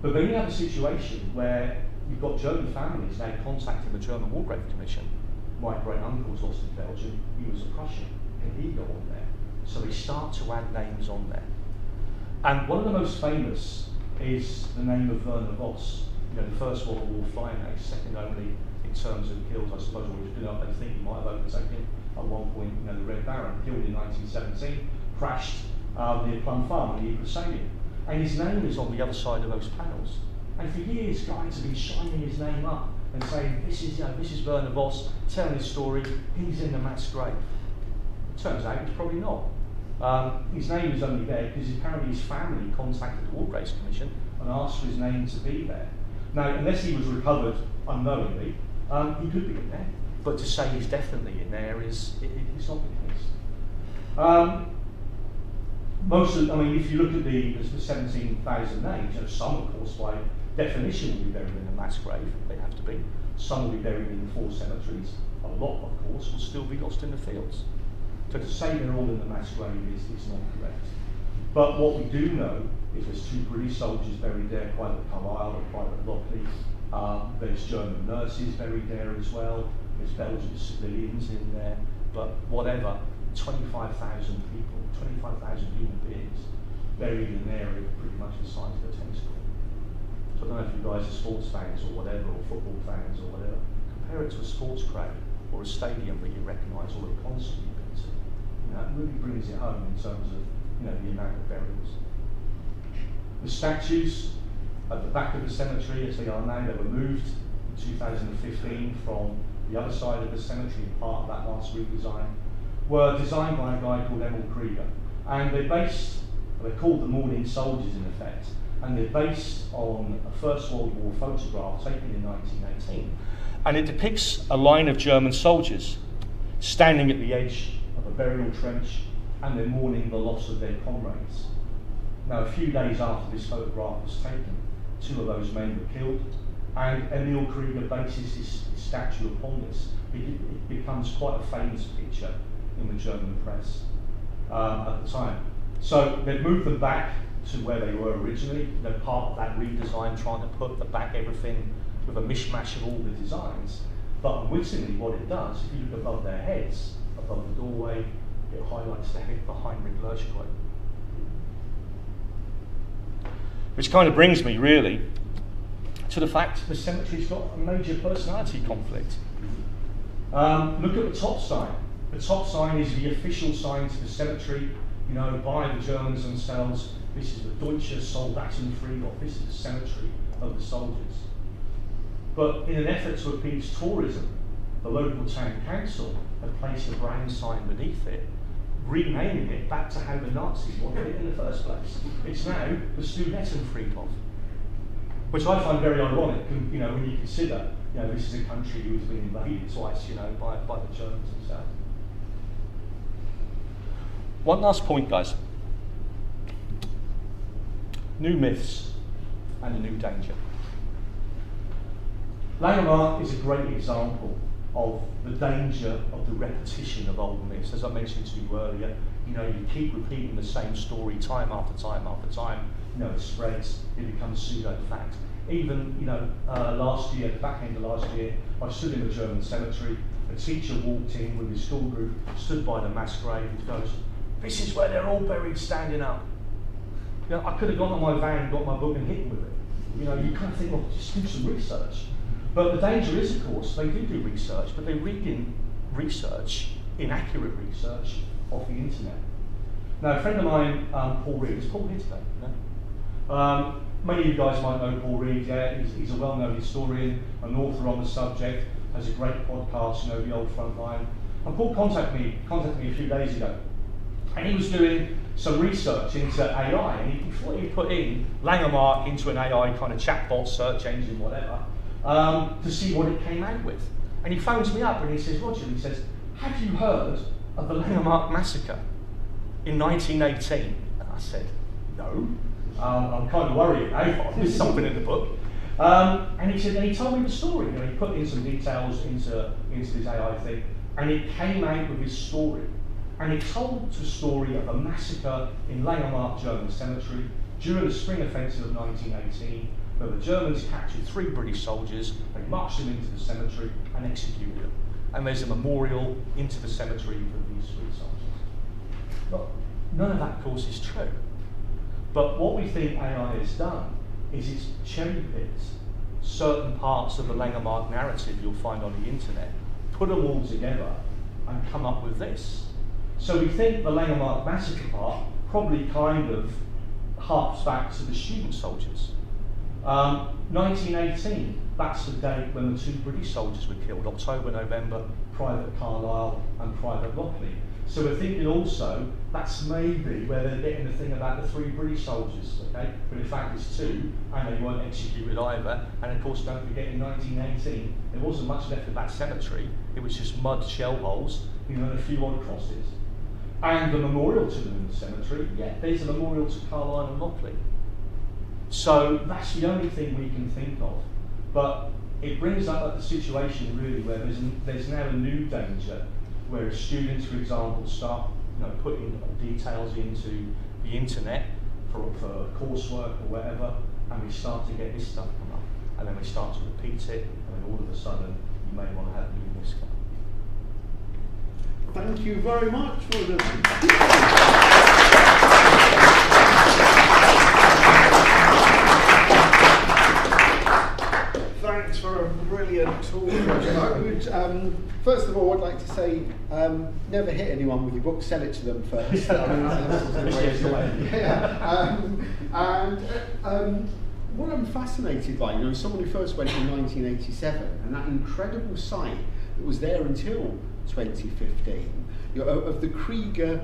But then you have a situation where you've got German families now contacting the German War Grave Commission. My great uncle was lost in Belgium, he was a Prussian, can he go on there? So they start to add names on there. And one of the most famous is the name of Werner Voss, the First World War flying ace, second only in terms of kills, I suppose, or they think he might have overtaken him at one point, the Red Baron, killed in 1917, crashed near Plum Farm in the Ypres Stadium. And his name is on the other side of those panels. And for years, guys have been shining his name up and saying, this is Werner Voss, telling his story, he's in the mass grave. Turns out it's probably not. His name is only there because apparently his family contacted the War Graves Commission and asked for his name to be there. Now, unless he was recovered unknowingly, he could be in there. But to say he's definitely in there it's not the case. If you look at the 17,000 names, some, of course, by definition will be buried in a mass grave. They have to be. Some will be buried in the 4 cemeteries. A lot, of course, will still be lost in the fields. So to say they're all in the mass grave is not correct. But what we do know is there's 2 British soldiers buried there, Private Carlisle and Private Lockley. There's German nurses buried there as well. There's Belgian civilians in there. But whatever, 25,000 people, 25,000 human beings buried in an area pretty much the size of a tennis court. So I don't know if you guys are sports fans or whatever, or football fans or whatever. Compare it to a sports crowd or a stadium that you recognise or a concert you've been to. It really brings it home in terms of the amount of burials. The statues at the back of the cemetery, as they are now, they were moved in 2015 from the other side of the cemetery, and part of that last redesign, were designed by a guy called Emil Krieger. And they're called the Mourning Soldiers in effect, and they're based on a First World War photograph taken in 1918. And it depicts a line of German soldiers standing at the edge of a burial trench, and they're mourning the loss of their comrades. Now, a few days after this photograph was taken, 2 of those men were killed, and Emil Krieger bases his statue upon this. It becomes quite a famous picture in the German press at the time. So they've moved them back to where they were originally. They're part of that redesign, trying to put back everything with a mishmash of all the designs. But unwittingly, what it does, if you look above their heads, above the doorway, it highlights the head behind Heinrich Lersch quote. Which kind of brings me, really, to the fact the cemetery's got a major personality conflict. Look at the top sign. The top sign is the official sign to the cemetery, by the Germans themselves. This is the Deutsche Soldatenfriedhof. This is the cemetery of the soldiers. But in an effort to appease tourism, the local town council have placed a brand sign beneath it, renaming it back to how the Nazis wanted it in the first place. It's now the Studentenfriedhof, which I find very ironic, you know, when you consider, you know, this is a country who has been invaded twice, you know, by the Germans themselves. One last point, guys. New myths and a new danger. Langemark is a great example of the danger of the repetition of old myths. As I mentioned to you earlier, you know, you keep repeating the same story time after time after time, you know, it spreads, it becomes pseudo-fact. Even, you know, last year, at the back end of last year, I stood in the German cemetery, a teacher walked in with his school group, stood by the mass grave and goes, "This is where they're all buried standing up." You know, I could have gone on my van, got my book and hit with it. You know, you kind of think, well, just do some research. But the danger is, of course, they do research, but they read in research, inaccurate research, off the internet. Now, a friend of mine, Paul Reed, is Paul here today? No? Many of you guys might know Paul Reed, yeah, he's a well-known historian, an author on the subject, has a great podcast, you know, The Old Frontline. And Paul contacted me a few days ago, and he was doing some research into AI, and he thought he'd put in Langemark into an AI kind of chatbot, search engine, whatever, to see what it came out with. And he phones me up and he says, "Roger," he says, "have you heard of the Langemark massacre in 1918? And I said, "No." I'm kind of worried now, there's something in the book. And he said, and he told me the story. You know, he put in some details into this AI thing, and it came out with his story. And it told the story of a massacre in Langemark German Cemetery during the spring offensive of 1918, where the Germans captured 3 British soldiers, they marched them into the cemetery and executed them. And there's a memorial into the cemetery for these 3 soldiers. But none of that, of course, is true. But what we think AI has done is it's cherry-picked certain parts of the Langemark narrative you'll find on the internet, put them all together, and come up with this. So we think the Langemark massacre part probably kind of harps back to the student soldiers. 1918, that's the date when the 2 British soldiers were killed, October, November, Private Carlisle and Private Lockley. So we're thinking also that's maybe where they're getting the thing about the 3 British soldiers, okay? But in fact it's 2, and they weren't executed either. And of course, don't forget, in 1918, there wasn't much left of that cemetery. It was just mud shell holes, you know, and a few odd crosses. And the memorial to them in the cemetery, yeah, there's a memorial to Carlisle and Lockley. So that's the only thing we can think of. But it brings up the situation really where there's now a new danger, where students, for example, start, you know, putting details into the internet for coursework or whatever, and we start to get this stuff come up, and then we start to repeat it, and then all of a sudden you may want to have new risk. Thank you very much for the. Thanks for a brilliant talk, Roger. I would, first of all, I'd like to say, never hit anyone with your book, sell it to them first. I mean, that's the way. Yeah. And what I'm fascinated by, you know, someone who first went in 1987, and that incredible site that was there until 2015, you know, of the Krieger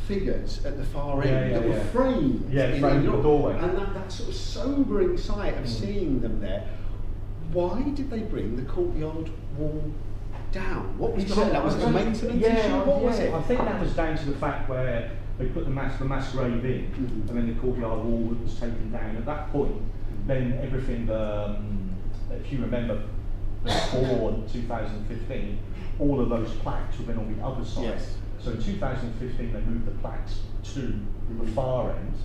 figures at the far end that were framed framed in the doorway. And that sort of sobering sight of seeing them there. Why did they bring the courtyard wall down? What was behind that? Was it a maintenance issue? What was it? I think that was down to the fact where they put the mass grave in, and then the courtyard wall was taken down. At that point, then everything, if you remember, before 2015, all of those plaques were then on the other side. Yes. So in 2015, they moved the plaques to the far end,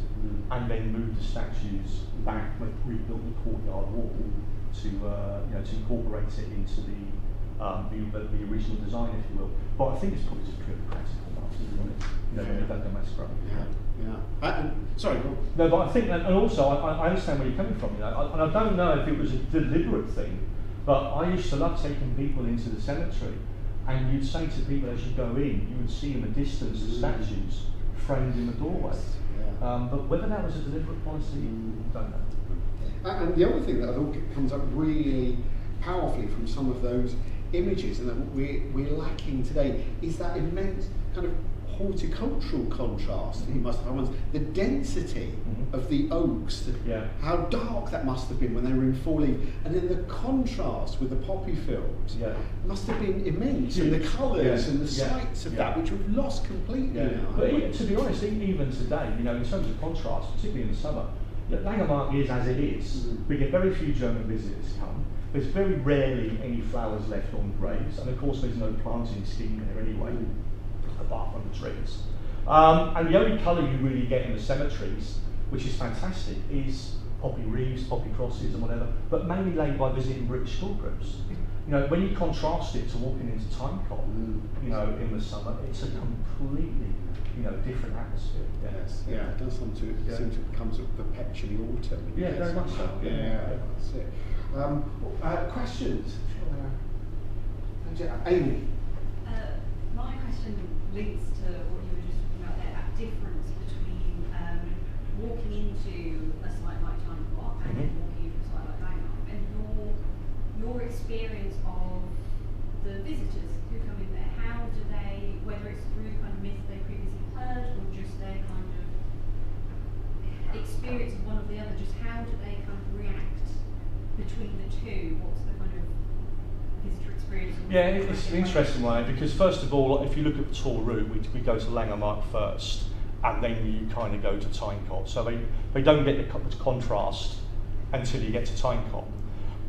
and then moved the statues back, rebuilt the courtyard wall to to incorporate it into the original design, if you will. But I think it's probably just purely practical enough, to be honest. You know, when you've done the mass grave. Sorry. No, but I think, and also I understand where you're coming from. You know, and I don't know if it was a deliberate thing, but I used to love taking people into the cemetery, and you'd say to people as you go in, you would see in the distance the statues framed in the doorway. But whether that was a deliberate policy, I don't know. And the other thing that I thought comes up really powerfully from some of those images, and that we're lacking today, is that immense kind of horticultural contrast that you must have. The density of the oaks, how dark that must have been when they were in full leaf, and then the contrast with the poppy fields must have been immense, and the colours and the sights of that, which we've lost completely now. But to be honest, even today, you know, in terms of contrast, particularly in the summer, Langemark is as it is. We get very few German visitors come. There's very rarely any flowers left on graves, and of course there's no planting scheme there anyway, apart from the trees. And the only colour you really get in the cemeteries, which is fantastic, is poppy wreaths, poppy crosses and whatever, but mainly laid by visiting British school groups. You know, when you contrast it to walking into Timecop, you know, in the summer, it's a completely, you know, different atmosphere. Yes, it does seem to come to perpetually autumn. Yeah, very much so. That's it. Questions? Amy? My question links to what you were just talking about there, that difference between walking into a site like Timecop and then walking into a site like Langemark, and your experience of the visitors who come in there. How do they, whether it's through kind of myth they previously heard or just their kind of experience of one or the other, just how do they kind of react between the two? What's the kind of visitor experience? Yeah, it's an interesting way, because first of all, if you look at the tour route, we go to Langemark first, and then you kind of go to Timecop. So they don't get the contrast until you get to Timecop.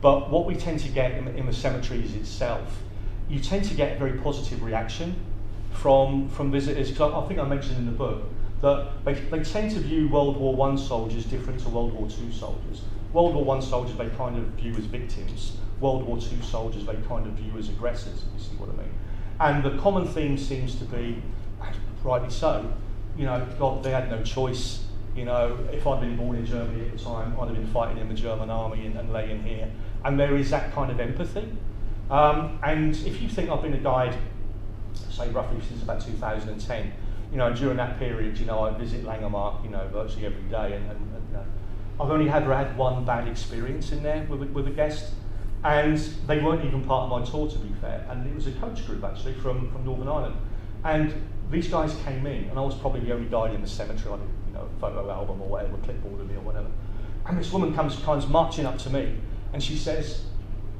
But what we tend to get in the cemeteries itself, you tend to get a very positive reaction from visitors, because I think I mentioned in the book that they tend to view World War I soldiers different to World War II soldiers. World War I soldiers they kind of view as victims. World War II soldiers they kind of view as aggressors, if you see what I mean. And the common theme seems to be, rightly so, you know, God, they had no choice. You know, if I'd been born in Germany at the time, I'd have been fighting in the German army and laying here. And there is that kind of empathy. And if you think I've been a guide, say roughly since about 2010, you know, during that period, you know, I visit Langemark, you know, virtually every day, and I've only ever had one bad experience in there with a guest, and they weren't even part of my tour, to be fair, and it was a coach group actually from Northern Ireland, and these guys came in, and I was probably the only guide in the cemetery. I did, you know, a photo album or whatever, clipboard of me or whatever, and this woman comes marching up to me, and she says,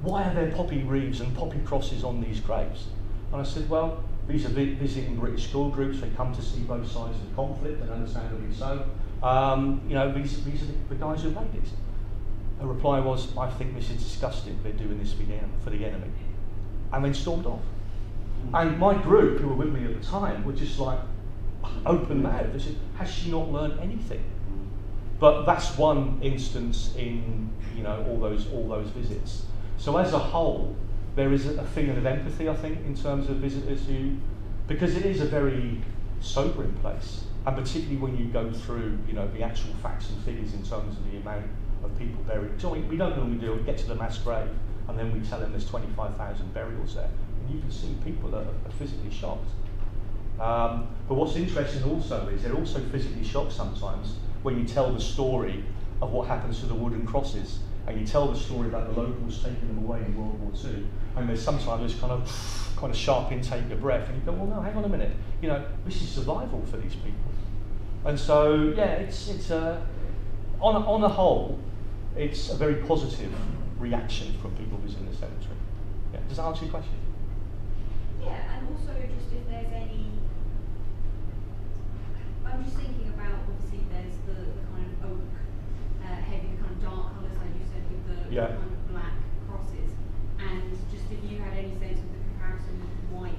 "Why are there poppy wreaths and poppy crosses on these graves?" And I said, "Well, these are visiting British school groups. They come to see both sides of the conflict, and understandably so. You know, these are the guys who made it." Her reply was, "I think this is disgusting. They're doing this for the enemy," and then stormed off. And my group, who were with me at the time, were just like open mouthed. They said, "Has she not learned anything?" But that's one instance in, you know, all those visits. So as a whole, there is a feeling of empathy, I think, in terms of visitors who, because it is a very sobering place, and particularly when you go through, you know, the actual facts and figures in terms of the amount of people buried. So we don't normally do it. We get to the mass grave, and then we tell them there's 25,000 burials there, and you can see people that are physically shocked. But what's interesting also is they're also physically shocked sometimes when you tell the story of what happens to the wooden crosses, and you tell the story about the locals taking them away in World War II, and there's sometimes this kind of sharp intake of breath, and you go, well, no, hang on a minute, you know, this is survival for these people. And so, yeah, it's on a whole, it's a very positive reaction from people visiting the cemetery. Yeah, does that answer your question? Yeah, and also just if there's any, I'm just thinking about, obviously there's the kind of oak, heavy, kind of dark colours, like you said, with the kind of black crosses, and just if you had any sense of the comparison with white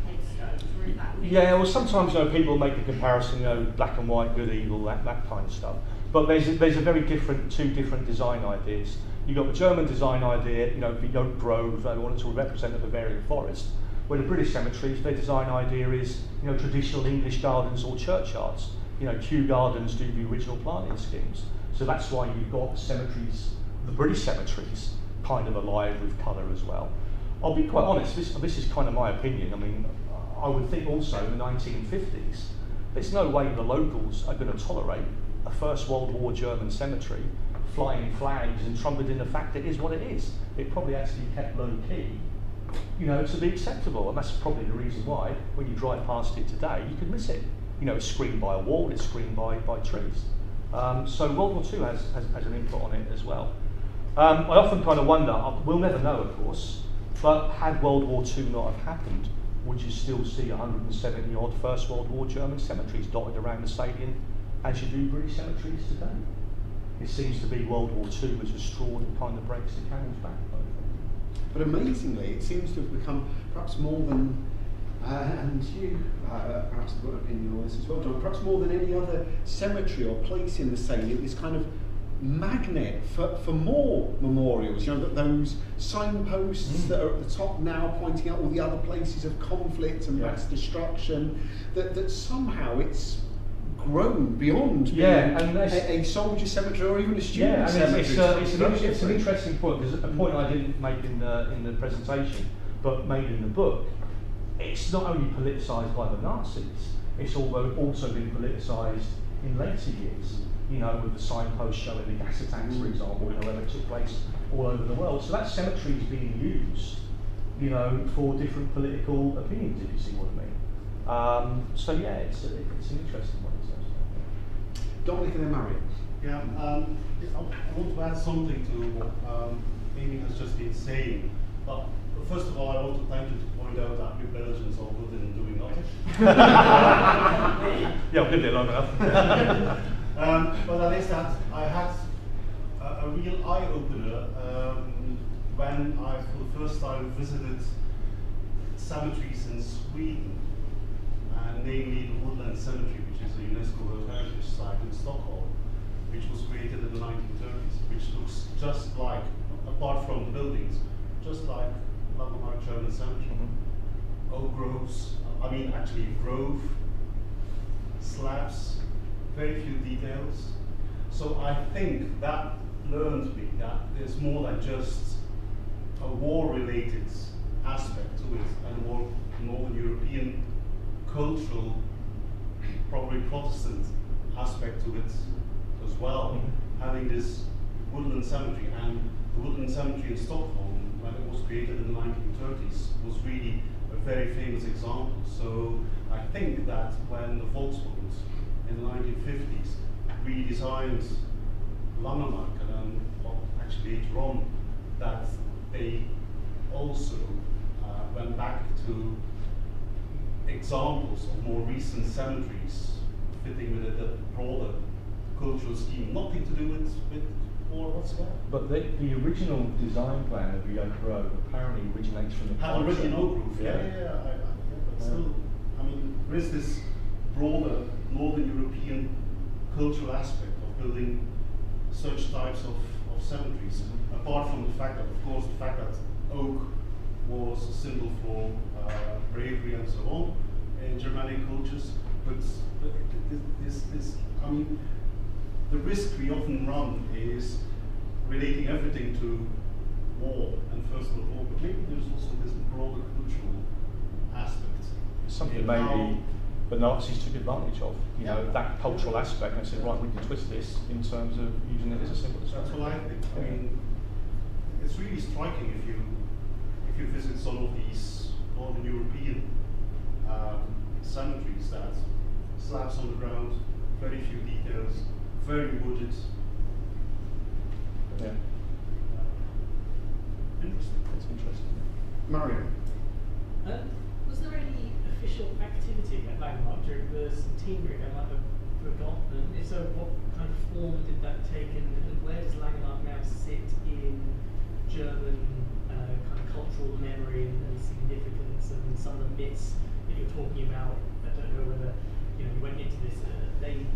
headstones, or if that was... Yeah, well, sometimes, you know, people make the comparison, you know, black and white, good, evil, that kind of stuff. But there's a very different, two different design ideas. You've got the German design idea, you know, the oak grove, they wanted to represent the Bavarian forest. Where the British cemeteries, their design idea is, you know, traditional English gardens or churchyards. You know, Kew Gardens do the original planting schemes. So that's why you've got cemeteries, the British cemeteries, kind of alive with colour as well. I'll be quite honest, this is kind of my opinion. I mean, I would think also in the 1950s, there's no way the locals are going to tolerate a First World War German cemetery flying flags and trumpeting the fact it is what it is. It probably actually kept low key to be acceptable, and that's probably the reason why when you drive past it today, you could miss it. It's screened by a wall, it's screened by trees. So World War II has an input on it as well. I often kind of wonder, we'll never know of course, but had World War II not have happened, would you still see 170 odd First World War German cemeteries dotted around the stadium as you do British cemeteries today? It seems to be World War II was a straw that kind of breaks the camel's back. But amazingly, it seems to have become perhaps more than, and you perhaps have got an opinion on this as well, John, perhaps more than any other cemetery or place in the Sale, this kind of magnet for more memorials. Those signposts that are at the top now pointing out all the other places of conflict and mass destruction, that somehow it's grown beyond being a soldier cemetery or even a student cemetery. It's an interesting point, because a point I didn't make in the presentation, but made in the book. It's not only politicised by the Nazis, it's also been politicised in later years, with the signposts showing the gas attacks, for example, that took place all over the world. So that cemetery is being used, for different political opinions, if you see what I mean. So yeah, it's an interesting one. Dominic and then Marion. Yeah, I want to add something to what Amy has just been saying. But first of all, I want to thank you to point out that you Belgians are good in doing nothing. Yeah, I've lived there long enough. But at least that I had a real eye-opener when I, for the first time, visited cemeteries in Sweden, namely the Woodland Cemetery, which is a UNESCO World Heritage Site in Stockholm, which was created in the 1930s, which looks just like, apart from the buildings, just like Langemark German Cemetery. Oak groves, actually grove, slabs, very few details. So I think that learned me that there's more than just a war-related aspect to it, and more Northern European cultural, probably Protestant aspect to it as well. Having this Woodland Cemetery, and the Woodland Cemetery in Stockholm, when it was created in the 1930s, was really a very famous example. So I think that when the Volksbund in the 1950s redesigned Langemark, and actually later on, that they also went back to examples of more recent cemeteries fitting with the broader cultural scheme, nothing to do with war whatsoever. But the original design plan of the Oak Grove apparently originates from the had already an oak grove, but still, there is this broader Northern European cultural aspect of building such types of cemeteries, apart from the fact that, of course, oak was a symbol for bravery and so on in Germanic cultures, but the risk we often run is relating everything to war and First World War, but maybe there's also this broader cultural aspect. Something maybe the Nazis took advantage of, that cultural aspect, and said, right, we can twist this in terms of using it as a symbol. That's what I think. It's really striking if you visit some of these Northern European cemeteries, that slabs on the ground, very few details, very wooded. Yeah. Interesting. That's interesting. Mario. Was there any official activity at Langemark during the centenary? I might have forgotten. And if so, what kind of form did that take, and where does Langemark now sit in German kind of cultural memory and significance, and some of the myths that you're talking about? I don't know whether you went into this. They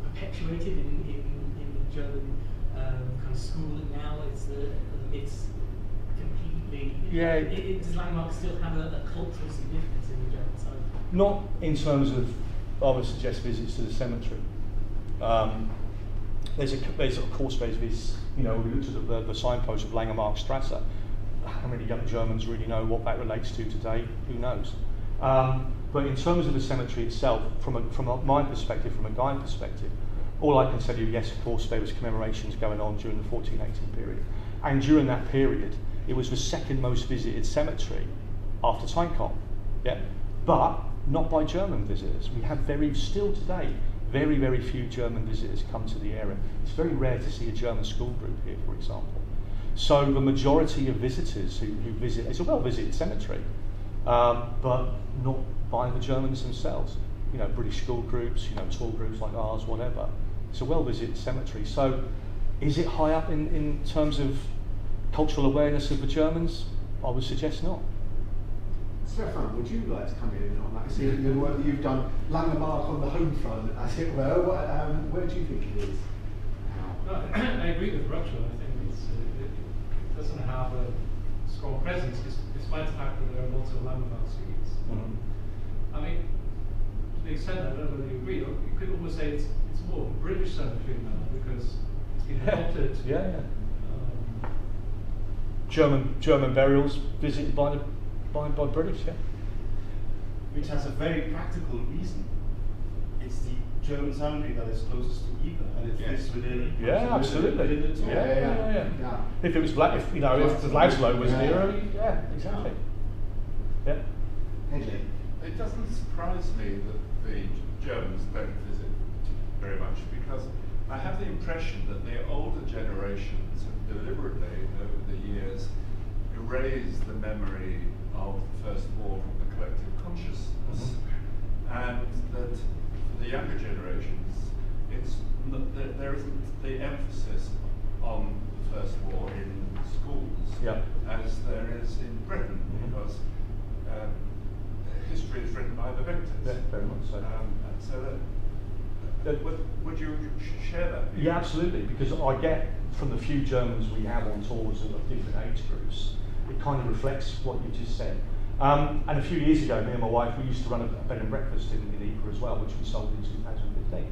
perpetuated in German kind of schooling now. Is the myths completely? Does Langemark still have a cultural significance in the German side? Not in terms of, I would suggest, visits to the cemetery. There's of course this, we looked at the signpost of Langemark Strasse. How many young Germans really know what that relates to today? Who knows? But in terms of the cemetery itself, from my perspective, from a guide perspective, all I can tell you, yes, of course, there was commemorations going on during the 1418 period. And during that period, it was the second most visited cemetery after Tynecott. Yeah, but not by German visitors. We have still today, very, very few German visitors come to the area. It's very rare to see a German school group here, for example. So the majority of visitors who visit, it's a well-visited cemetery, but not by the Germans themselves. You know, British school groups, you know, tour groups like ours, whatever. It's a well-visited cemetery. So is it high up in terms of cultural awareness of the Germans? I would suggest not. Stefan, would you like to come in on that? See the work that you've done, Langemark on the home front, as it were. Where do you think it is? I agree with Roger. I think it doesn't have a strong presence, despite the fact that there are lots of Langemark suites. I mean, to the extent I don't know whether you agree, you could almost say it's more of a British cemetery now because it's been adopted. German burials visited by British, yeah. Which has a very practical reason. It's the German cemetery that is closest to Ieper, and it fits within. Yeah, absolutely. Within the Yeah. If it was if the Laszlo was nearer, yeah, exactly. Yeah. Hedley. It doesn't surprise me that the Germans don't visit very much, because I have the impression that the older generations have deliberately, over the years, erased the memory of the First War from the collective consciousness, and that for the younger generations, there isn't the emphasis on the First War in schools as there is in Britain, because history is written by the victors. Yeah, very much so. Would you share that view? Yeah, absolutely, because I get from the few Germans we have on tours of different age groups, it kind of reflects what you just said. And a few years ago, me and my wife, we used to run a bed and breakfast in Ieper as well, which we sold in 2015.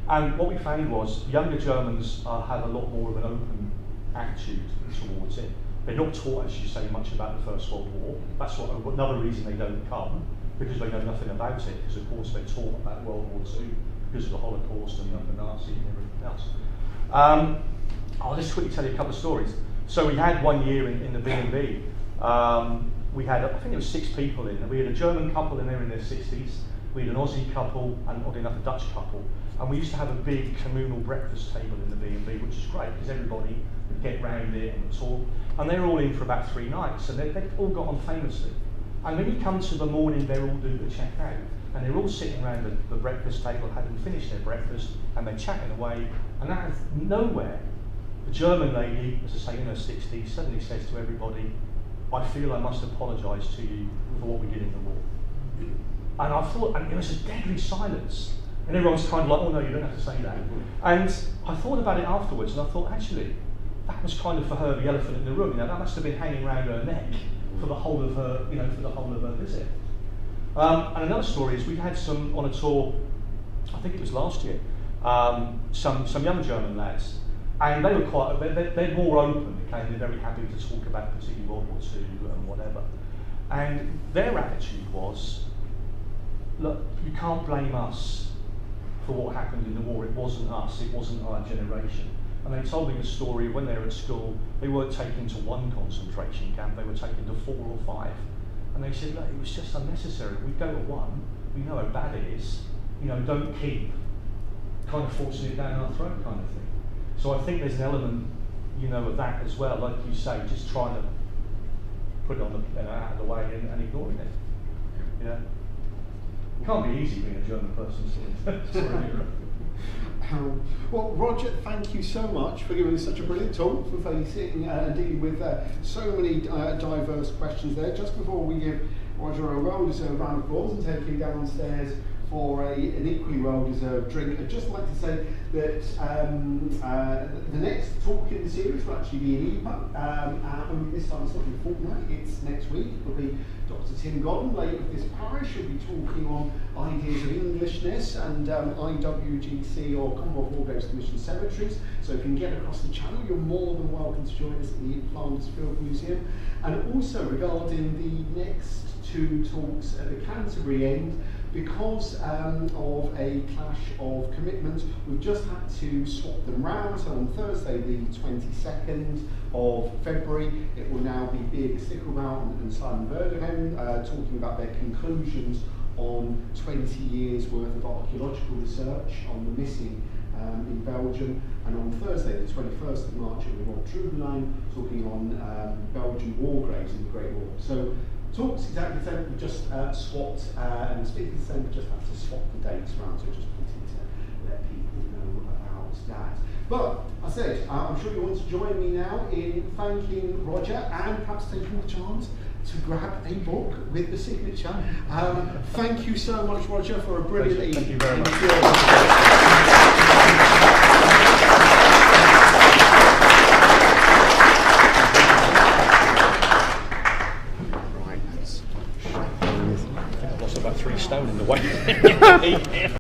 And what we found was younger Germans have a lot more of an open attitude towards it. They're not taught, as you say, much about the First World War. That's another reason they don't come, because they know nothing about it, because of course they're taught about World War II because of the Holocaust and the Nazi and everything else. I'll just quickly tell you a couple of stories. So we had one year in the B&B, we had, I think it was 6 people in. We had a German couple in there in their 60s, we had an Aussie couple, and oddly enough a Dutch couple. And we used to have a big communal breakfast table in the B&B, which is great, because everybody would get round it and talk. And they were all in for about 3 nights, and they all got on famously. And when you come to the morning, they're all due to check out. And they're all sitting around the breakfast table, having finished their breakfast, and they're chatting away. And out of nowhere, the German lady, as I say, in her 60s, suddenly says to everybody, "I feel I must apologise to you for what we did in the war." And I thought, and it was a deadly silence. And everyone's kind of like, "Oh no, you don't have to say that." And I thought about it afterwards, and I thought, actually, that was kind of for her the elephant in the room. You know, that must have been hanging around her neck for the whole of her, for the whole of her visit. And another story is we had some on a tour, I think it was last year, some young German lads, and they were they're more open. Okay, they're very happy to talk about particularly World War II and whatever. And their attitude was, look, you can't blame us for what happened in the war. It wasn't us. It wasn't our generation. And they told me the story when they were at school. They weren't taken to one concentration camp. They were taken to 4 or 5. And they said, look, it was just unnecessary. We go to one. We know how bad it is. Don't keep kind of forcing it down our throat, kind of thing. So I think there's an element, of that as well. Like you say, just trying to put it on out of the way and ignoring it. Yeah. It can't be easy being a German person. Well, Roger, thank you so much for giving us such a brilliant talk, for facing and dealing with so many diverse questions there. Just before we give Roger a well-deserved round of applause and take him downstairs for an equally well-deserved drink, I'd just like to say that the next talk in the series will actually be in Ieper. This time it's not in a fortnight, it's next week. It'll be Dr. Tim Godden, late of this parish, will be talking on ideas of Englishness and IWGC or Commonwealth War Graves Commission cemeteries. So if you can get across the channel, you're more than welcome to join us at the Flanders Field Museum. And also regarding the next 2 talks at the Canterbury end, because of a clash of commitment, we've just had to swap them round. So on Thursday, the 22nd of February, it will now be Big Sickelbaum and Simon Verhoeven talking about their conclusions on 20 years worth of archaeological research on the missing in Belgium, and on Thursday the 21st of March it will be Rob Trudeline talking on Belgian war graves in the Great War. So talks exactly the same, we just swapped, and speaking the same, we just had to swap the dates around, so just wanted to let people know about that. But I said, I'm sure you want to join me now in thanking Roger and perhaps taking the chance to grab a book with the signature. Thank you so much, Roger, for a brilliant evening. Thank you very much. Right, I think I've lost about 3 stone in the way.